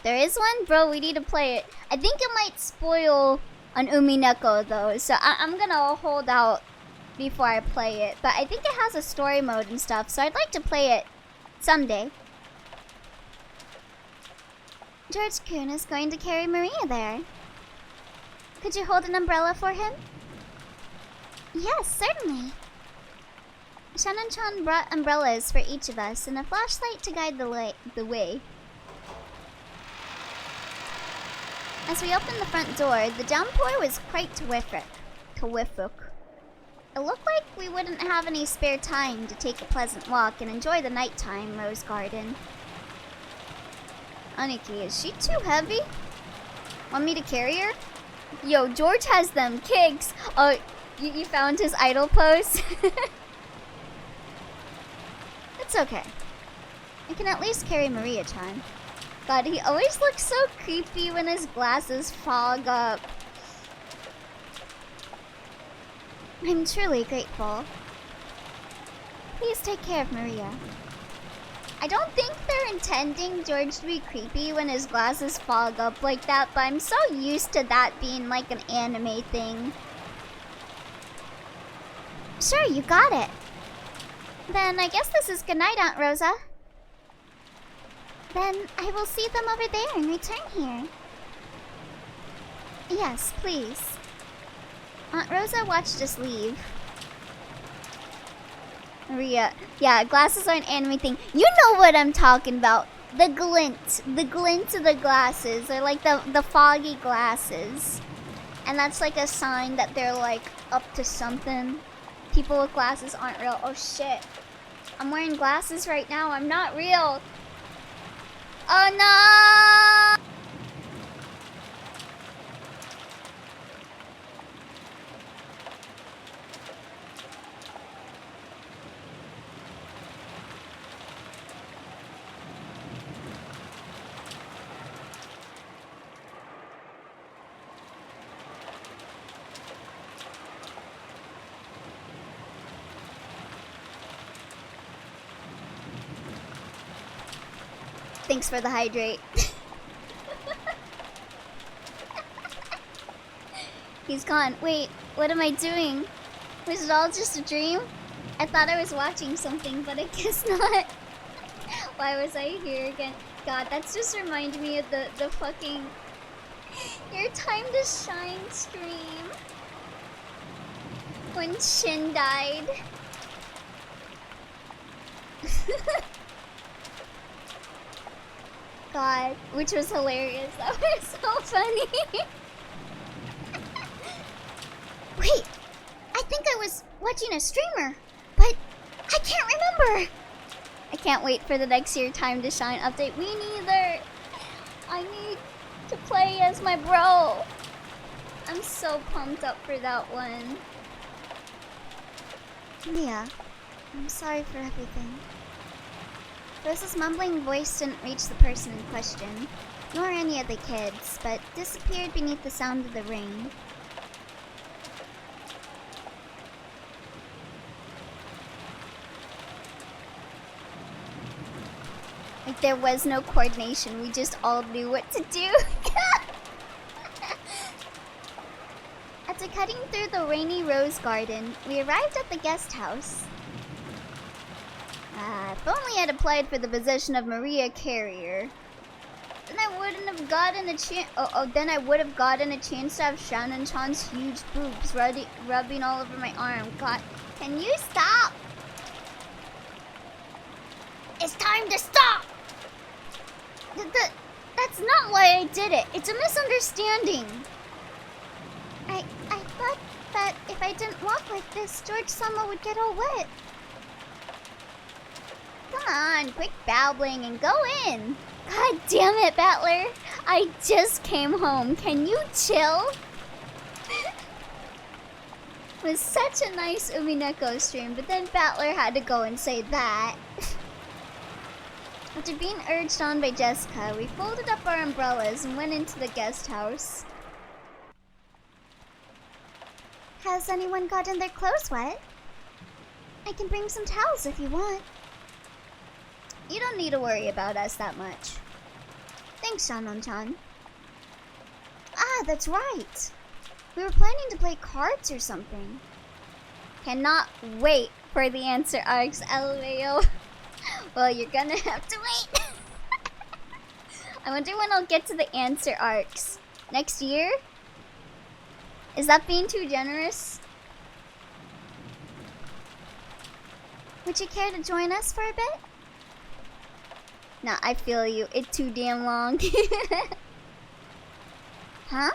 There is one? Bro, we need to play it. I think it might spoil on Umineko though, so I'm gonna hold out before I play it. But I think it has a story mode and stuff, so I'd like to play it someday. George-kun is going to carry Maria there. Could you hold an umbrella for him? Yes, certainly. Shannon-chan brought umbrellas for each of us and a flashlight to guide the way. As we opened the front door, the downpour was quite terrific. It looked like we wouldn't have any spare time to take a pleasant walk and enjoy the nighttime rose garden. Aniki, is she too heavy? Want me to carry her? Yo, George has them kicks. Oh, you found his idol pose? It's okay. I can at least carry Maria-chan. God, he always looks so creepy when his glasses fog up. I'm truly grateful. Please take care of Maria. I don't think they're intending George to be creepy when his glasses fog up like that, but I'm so used to that being like an anime thing. Sure, you got it. Then I guess this is goodnight, Aunt Rosa. Then I will see them over there and return here. Yes, please. Aunt Rosa watched us leave. Maria, yeah, glasses are an anime thing. You know what I'm talking about. The glint of the glasses. They're like the foggy glasses. And that's like a sign that they're like up to something. People with glasses aren't real. Oh shit. I'm wearing glasses right now. I'm not real. Oh no! Thanks for the hydrate. He's gone. Wait, what am I doing? Was it all just a dream? I thought I was watching something, but I guess not. Why was I here again? God, that's just reminded me of the fucking Your Time to Shine stream. When Shin died. God, which was hilarious. That was so funny. Wait, I think I was watching a streamer, but I can't remember. I can't wait for the next year Time to Shine update. Me neither. I need to play as my bro. I'm so pumped up for that one. Mia, I'm sorry for everything. Rosa's mumbling voice didn't reach the person in question, nor any of the kids, but disappeared beneath the sound of the rain. Like there was no coordination, we just all knew what to do. After cutting through the rainy rose garden, we arrived at the guest house. If only I'd applied for the position of Maria Carrier. Then I wouldn't have gotten a chance. Then I would have gotten a chance to have Shannon-chan's huge boobs rubbing all over my arm. God, can you stop? It's time to stop. That's not why I did it. It's a misunderstanding. I thought that if I didn't walk like this, George-sama would get all wet. Come on, quit babbling and go in. God damn it, Battler. I just came home. Can you chill? It was such a nice Umineko stream, but then Battler had to go and say that. After being urged on by Jessica, we folded up our umbrellas and went into the guest house. Has anyone gotten their clothes wet? I can bring some towels if you want. You don't need to worry about us that much. Thanks, Shannon-chan. Ah, that's right. We were planning to play cards or something. Cannot wait for the answer arcs, LMAO. Well, you're gonna have to wait. I wonder when I'll get to the answer arcs. Next year? Is that being too generous? Would you care to join us for a bit? Nah, I feel you. It's too damn long. Huh?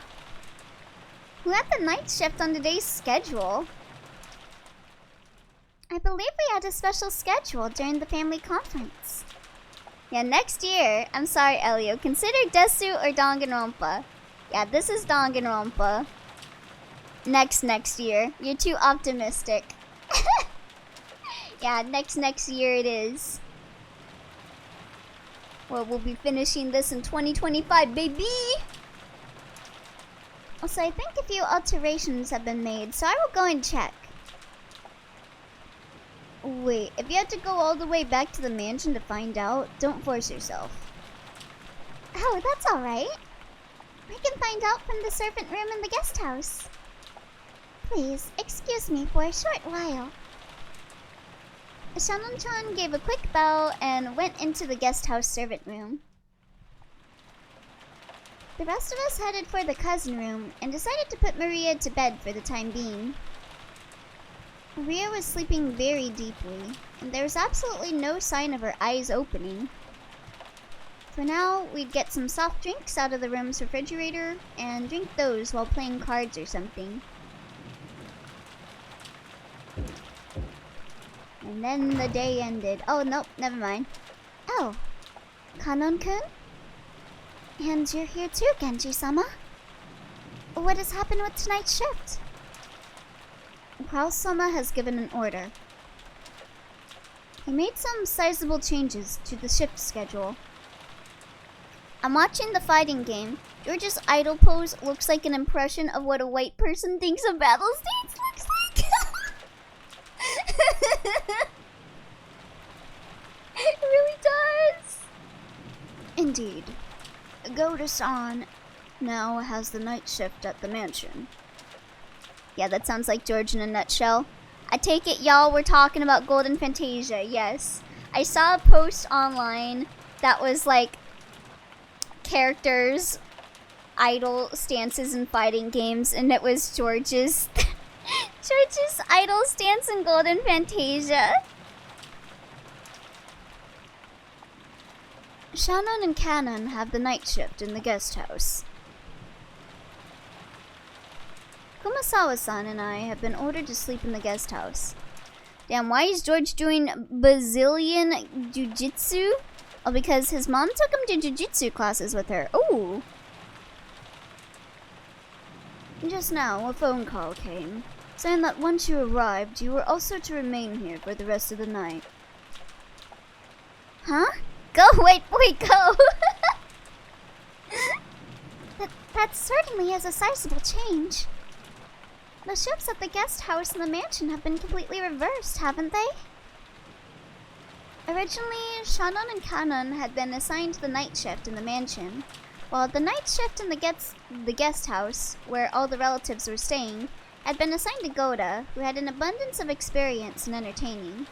Who had the night shift on today's schedule? I believe we had a special schedule during the family conference. Yeah, next year. I'm sorry, Elio. Consider Desu or Danganronpa. Yeah, this is Danganronpa. Next year. You're too optimistic. Yeah, next year it is. Well, we'll be finishing this in 2025, baby! Also, I think a few alterations have been made, so I will go and check. Wait, if you had to go all the way back to the mansion to find out, don't force yourself. Oh, that's alright. I can find out from the servant room in the guest house. Please, excuse me for a short while. Shannon-chan gave a quick bow and went into the guest house servant room. The rest of us headed for the cousin room and decided to put Maria to bed for the time being. Maria was sleeping very deeply, and there was absolutely no sign of her eyes opening. For now, we'd get some soft drinks out of the room's refrigerator and drink those while playing cards or something. And then the day ended. Oh, nope, never mind. Oh, Kanon-kun? And you're here too, Genji-sama? What has happened with tonight's shift? Kraus-sama has given an order. He made some sizable changes to the shift schedule. I'm watching the fighting game. George's idle pose looks like an impression of what a white person thinks a battle stance looks like. It really does. Indeed. Goda-san now has the night shift at the mansion. Yeah, that sounds like George in a nutshell. I take it y'all were talking about Golden Fantasia, yes. I saw a post online that was like characters, idle stances in fighting games, and it was George's George's idle stance in Golden Fantasia. Shannon and Canon have the night shift in the guest house. Kumasawa-san and I have been ordered to sleep in the guest house. Damn, why is George doing Brazilian Jiu-Jitsu? Oh, because his mom took him to Jiu-Jitsu classes with her. Ooh. Just now, a phone call came, saying that once you arrived, you were also to remain here for the rest of the night. Huh? Go, wait, go! That certainly is a sizable change. The shifts at the guest house and the mansion have been completely reversed, haven't they? Originally, Shannon and Kanon had been assigned the night shift in the mansion, while the night shift in the guest house, where all the relatives were staying, had been assigned to Goda, who had an abundance of experience in entertaining.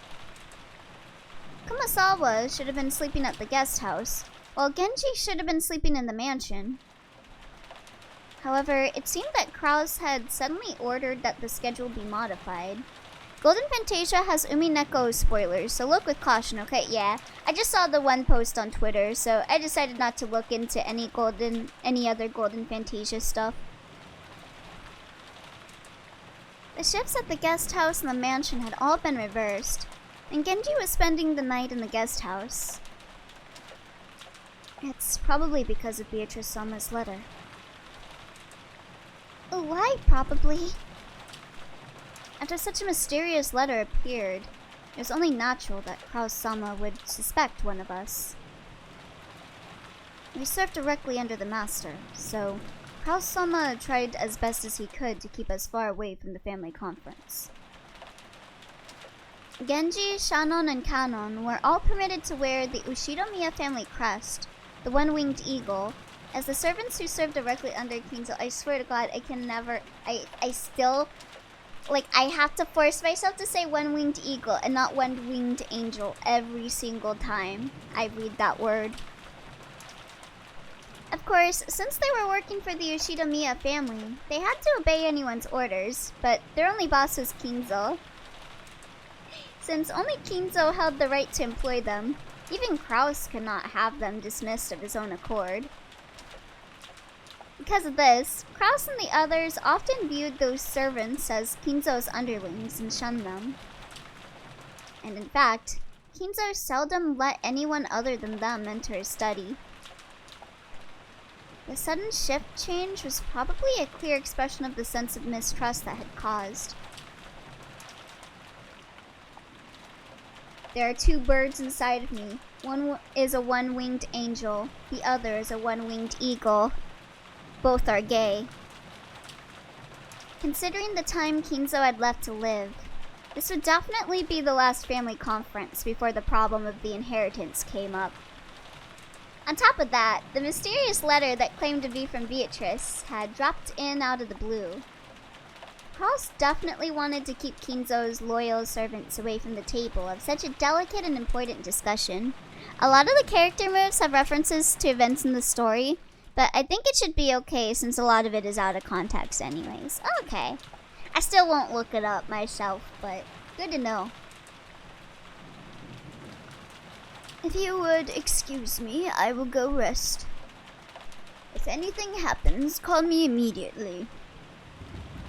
Kumasawa should have been sleeping at the guest house, while Genji should have been sleeping in the mansion. However, it seemed that Kraus had suddenly ordered that the schedule be modified. Golden Fantasia has Umineko spoilers, so look with caution, okay? Yeah, I just saw the one post on Twitter, so I decided not to look into any other Golden Fantasia stuff. The shifts at the guest house and the mansion had all been reversed, and Genji was spending the night in the guest house. It's probably because of Beatrice Sama's letter. Why, probably? After such a mysterious letter appeared, it was only natural that Kraus-sama would suspect one of us. We served directly under the master, so Kraus-sama tried as best as he could to keep us far away from the family conference. Genji, Shannon, and Kanon were all permitted to wear the Ushidomiya family crest, the one-winged eagle. As the servants who serve directly under Kinzo, I swear to God, I can never... I still... Like, I have to force myself to say one-winged eagle and not one-winged angel every single time I read that word. Of course, since they were working for the Ushidomiya family, they had to obey anyone's orders, but their only boss was Kinzo. Since only Kinzo held the right to employ them, even Kraus could not have them dismissed of his own accord. Because of this, Kraus and the others often viewed those servants as Kinzo's underlings and shunned them. And in fact, Kinzo seldom let anyone other than them enter his study. The sudden shift change was probably a clear expression of the sense of mistrust that had caused. There are two birds inside of me. One is a one-winged angel, the other is a one-winged eagle. Both are gay. Considering the time Kinzo had left to live, this would definitely be the last family conference before the problem of the inheritance came up. On top of that, the mysterious letter that claimed to be from Beatrice had dropped in out of the blue. Kraus definitely wanted to keep Kinzo's loyal servants away from the table of such a delicate and important discussion. A lot of the character moves have references to events in the story, but I think it should be okay since a lot of it is out of context anyways. Okay. I still won't look it up myself, but good to know. If you would excuse me, I will go rest. If anything happens, call me immediately.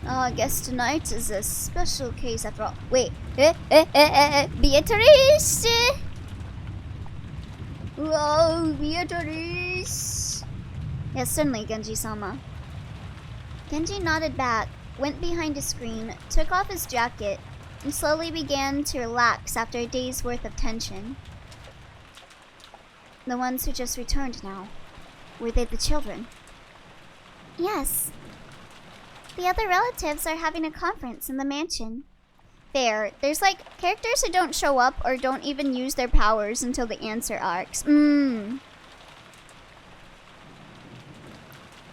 Oh, I guess tonight is a special case after all. Wait, Beatrice! Whoa, Beatrice! Yes, certainly, Genji-sama. Genji nodded back, went behind a screen, took off his jacket, and slowly began to relax after a day's worth of tension. The ones who just returned now. Were they the children? Yes. The other relatives are having a conference in the mansion. There's like characters who don't show up or don't even use their powers until the answer arcs.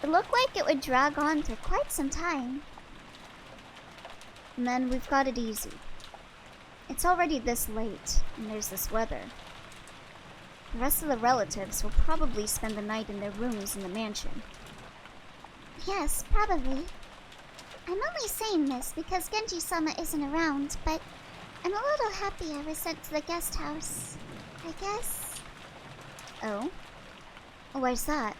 It looked like it would drag on for quite some time. And then we've got it easy. It's already this late, and there's this weather. The rest of the relatives will probably spend the night in their rooms in the mansion. Yes, probably. I'm only saying this because Genji-sama isn't around, but I'm a little happy I was sent to the guest house, I guess. Oh? Where's that?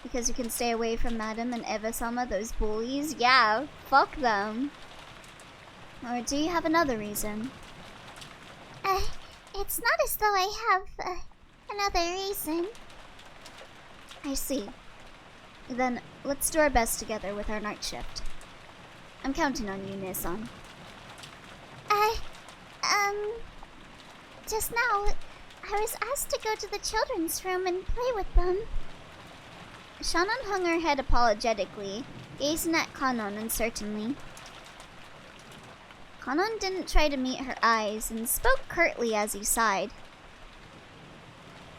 Because you can stay away from Madam and Eva-sama, those bullies? Yeah, fuck them. Or do you have another reason? It's not as though I have, another reason. I see. Then, let's do our best together with our night shift. I'm counting on you, Nissan. Just now, I was asked to go to the children's room and play with them. Shannon hung her head apologetically, gazing at Kanon uncertainly. Kanon didn't try to meet her eyes and spoke curtly as he sighed.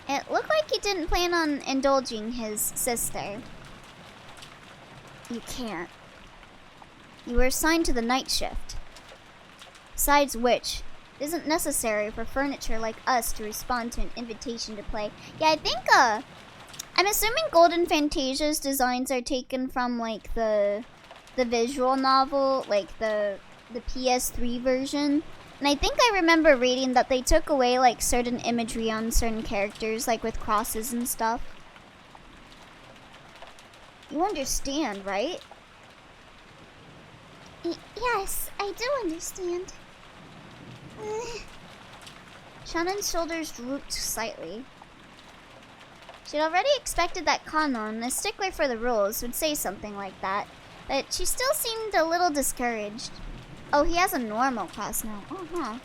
It looked like he didn't plan on indulging his sister. You can't. You were assigned to the night shift. Besides which, it isn't necessary for furniture like us to respond to an invitation to play. Yeah, I think, I'm assuming Golden Fantasia's designs are taken from, like, the visual novel, like, the PS3 version. And I think I remember reading that they took away, like, certain imagery on certain characters, like with crosses and stuff. You understand, right? Yes, I do understand. Shannon's shoulders drooped slightly. She'd already expected that Kanon, a stickler for the rules, would say something like that, but she still seemed a little discouraged. Oh, he has a normal class now. Oh, huh.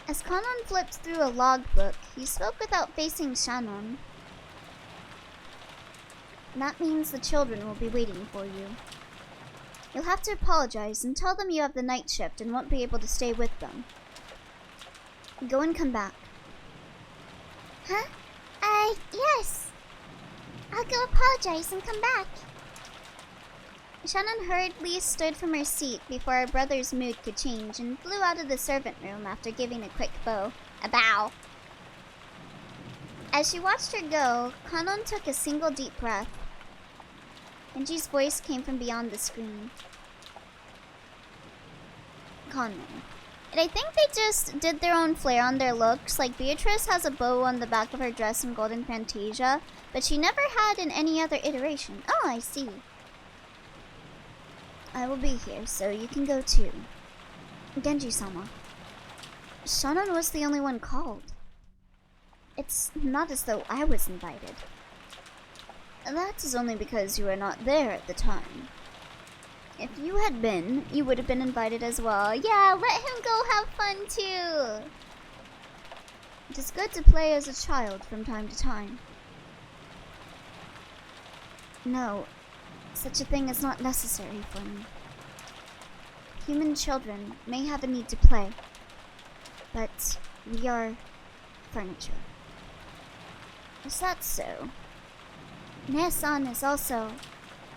As Kanon flipped through a logbook, he spoke without facing Shannon. That means the children will be waiting for you. You'll have to apologize and tell them you have the night shift and won't be able to stay with them. Go and come back. Huh? Yes. I'll go apologize and come back. Shannon hurriedly stood from her seat before her brother's mood could change and flew out of the servant room after giving a quick bow. A bow. As she watched her go, Kanon took a single deep breath. Genji's voice came from beyond the screen. Kanon. And I think they just did their own flair on their looks. Like, Beatrice has a bow on the back of her dress in Golden Fantasia, but she never had in any other iteration. Oh, I see. I will be here, so you can go too. Genji-sama. Shannon was the only one called. It's not as though I was invited. That is only because you were not there at the time. If you had been, you would have been invited as well. Yeah, let him go have fun too! It is good to play as a child from time to time. No, such a thing is not necessary for me. Human children may have a need to play, but we are furniture. Is that so? Nea-san is also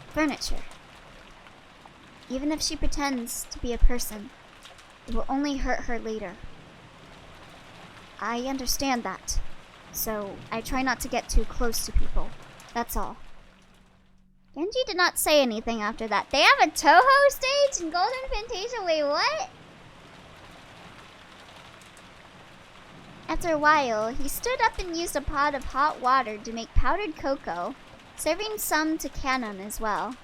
furniture. Even if she pretends to be a person, it will only hurt her later. I understand that, so I try not to get too close to people. That's all. Genji did not say anything after that. They have a Toho stage in Golden Fantasia? Wait, what? After a while, he stood up and used a pot of hot water to make powdered cocoa, serving some to Kanon as well.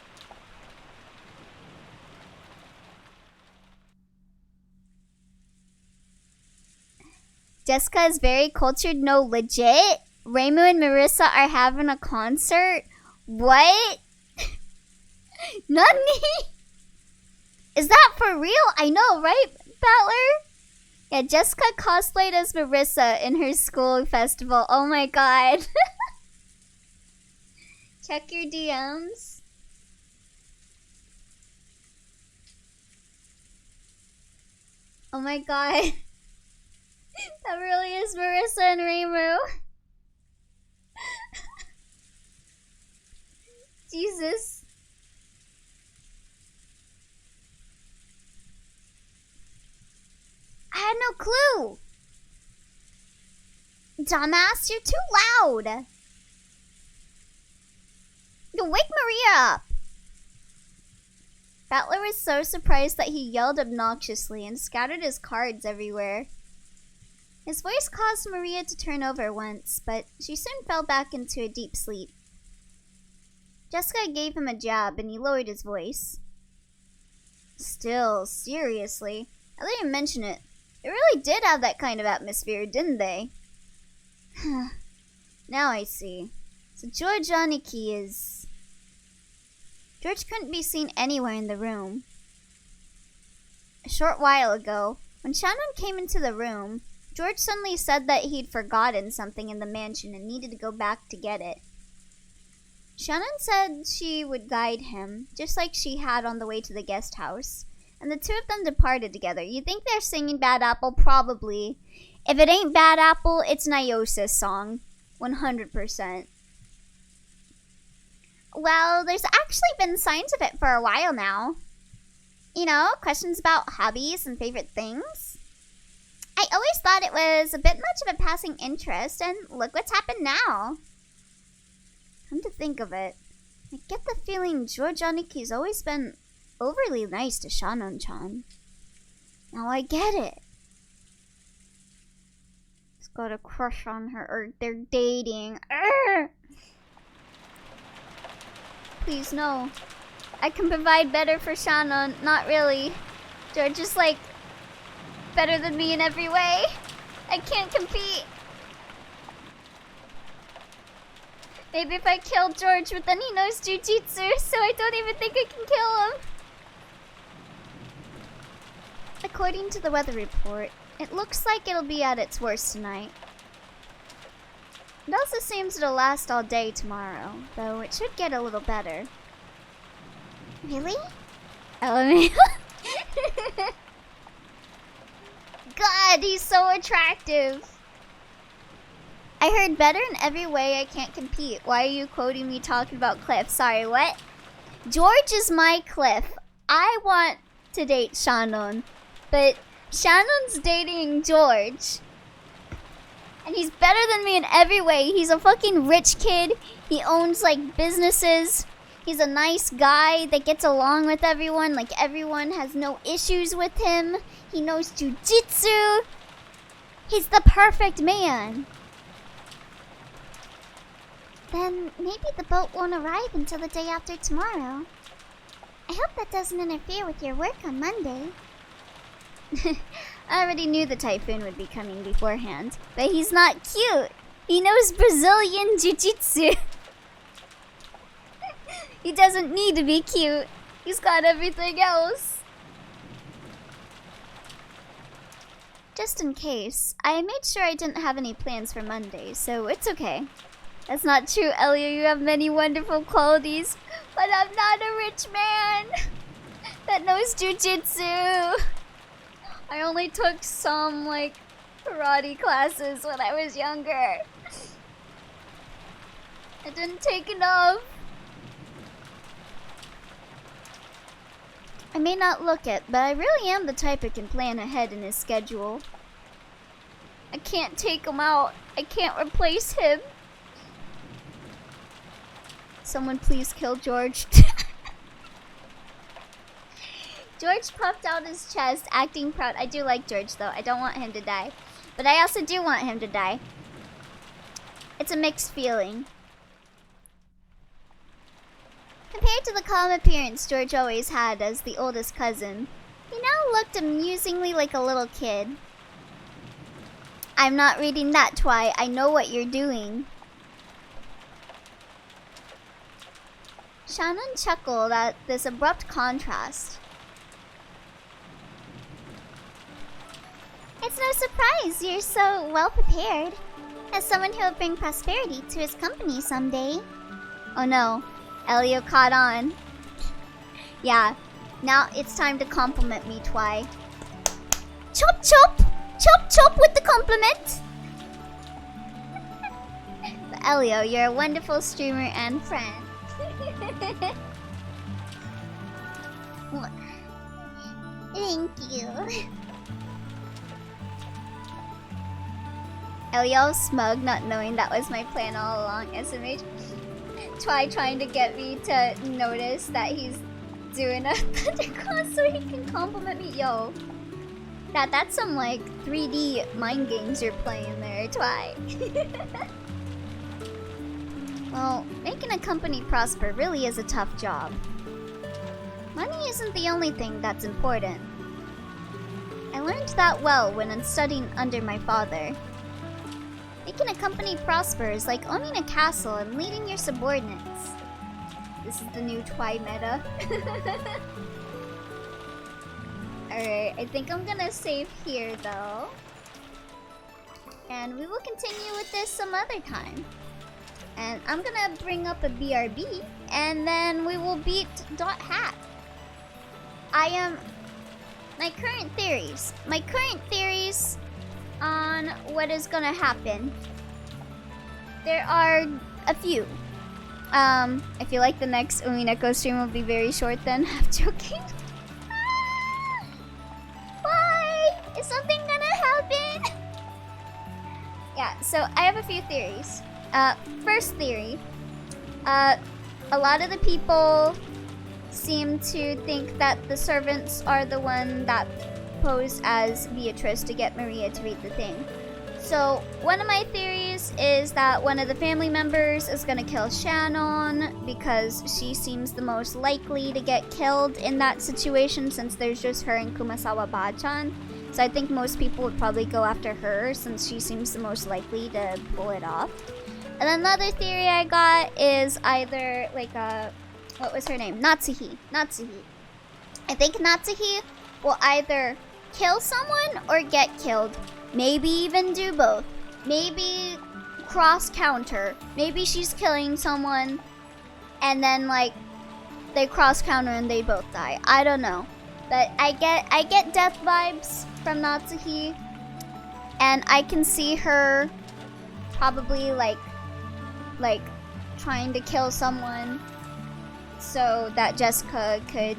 Jessica is very cultured. No, legit? Reimu and Marissa are having a concert? What? Nani? Is that for real? I know, right, Battler? Yeah, Jessica cosplayed as Marissa in her school festival. Oh my god. Check your DMs. Oh my god. That really is Marissa and Reimu. Jesus. I had no clue. Dumbass, you're too loud. You wake Maria up. Battler was so surprised that he yelled obnoxiously and scattered his cards everywhere. His voice caused Maria to turn over once, but she soon fell back into a deep sleep. Jessica gave him a jab and he lowered his voice. Still, seriously, I didn't even mention it. They really did have that kind of atmosphere, didn't they? Now I see. So George Aniki is... George couldn't be seen anywhere in the room. A short while ago, when Shannon came into the room, George suddenly said that he'd forgotten something in the mansion and needed to go back to get it. Shannon said she would guide him, just like she had on the way to the guest house, and the two of them departed together. You think they're singing Bad Apple? Probably. If it ain't Bad Apple, it's Nyosa's song. 100%. Well, there's actually been signs of it for a while now. You know, questions about hobbies and favorite things. I always thought it was a bit much of a passing interest, and look what's happened now. Come to think of it, I get the feeling George Aniki's always been overly nice to Shannon-chan. Now I get it. He's got a crush on her, or they're dating. Urgh! Please, no. I can provide better for Shannon. Not really. George is like better than me in every way. I can't compete. Maybe if I kill George, but then he knows jujitsu, so I don't even think I can kill him. According to the weather report, it looks like it'll be at its worst tonight. It also seems it'll last all day tomorrow, though it should get a little better. Really? LMAO. God, he's so attractive. I heard better in every way. I can't compete. Why are you quoting me talking about Cliff? Sorry, what? George is my Cliff. I want to date Shannon, but Shannon's dating George. And he's better than me in every way. He's a fucking rich kid. He owns, like, businesses. He's a nice guy that gets along with everyone. Like, everyone has no issues with him. He knows jujitsu. He's the perfect man. Then maybe the boat won't arrive until the day after tomorrow. I hope that doesn't interfere with your work on Monday. I already knew the typhoon would be coming beforehand, but he's not cute. He knows Brazilian jiu-jitsu. He doesn't need to be cute. He's got everything else. Just in case, I made sure I didn't have any plans for Monday, so it's okay. That's not true, Elio. You have many wonderful qualities, but I'm not a rich man that knows jujitsu. I only took some, like, karate classes when I was younger. I didn't take enough. I may not look it, but I really am the type who can plan ahead in his schedule. I can't take him out. I can't replace him. Someone please kill George. George puffed out his chest, acting proud. I do like George, though. I don't want him to die. But I also do want him to die. It's a mixed feeling. Compared to the calm appearance George always had as the oldest cousin, he now looked amusingly like a little kid. I'm not reading that, Twi. I know what you're doing. Shannon chuckled at this abrupt contrast. It's no surprise you're so well prepared. As someone who will bring prosperity to his company someday. Oh no, Elio caught on. Yeah, now it's time to compliment me, Twi. Chop chop! Chop chop with the compliment! But Elio, you're a wonderful streamer and friend. Thank you. Elio smug, not knowing that was my plan all along. SMH trying to get me to notice that he's doing a thunderclaw so he can compliment me. Yo. That's some like 3D mind games you're playing there, Twy. Well, making a company prosper really is a tough job. Money isn't the only thing that's important. I learned that well when I'm studying under my father. Making a company prosper is like owning a castle and leading your subordinates. This is the new Twy meta. Alright, I think I'm gonna save here though. And we will continue with this some other time. And I'm gonna bring up a BRB and then we will beat .hack. My current theories on what is gonna happen. There are a few. I feel like the next Umineko stream will be very short then. I'm joking. Why? Is something gonna happen? Yeah, so I have a few theories. First theory. A lot of the people seem to think that the servants are the one that pose as Beatrice to get Maria to read the thing. So one of my theories is that one of the family members is gonna kill Shannon because she seems the most likely to get killed in that situation since there's just her and Kumasawa Ba-chan. So I think most people would probably go after her since she seems the most likely to pull it off. And another theory I got is either like what was her name? Natsuhi. I think Natsuhi will either kill someone or get killed. Maybe even do both. Maybe cross counter. Maybe she's killing someone and then like they cross counter and they both die. I don't know. But I get death vibes from Natsuhi. And I can see her probably like trying to kill someone so that Jessica could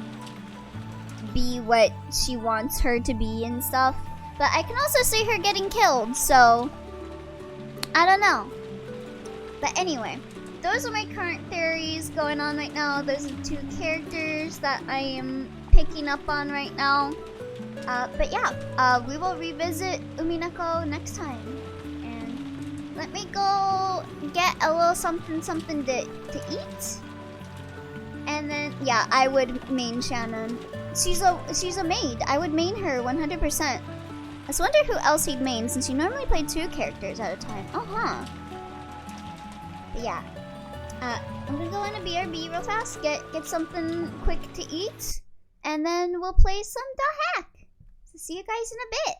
be what she wants her to be and stuff. But I can also see her getting killed, so I don't know. But anyway, those are my current theories going on right now. Those are two characters that I am picking up on right now. But yeah, we will revisit Umineko next time. And let me go get a little something to eat. And then, yeah, I would main Shannon. She's a maid. I would main her 100%. I just wonder who else he'd main since you normally play 2 characters at a time. Uh-huh. But yeah. I'm gonna go in a BRB real fast, get something quick to eat, and then we'll play some .hack. So see you guys in a bit.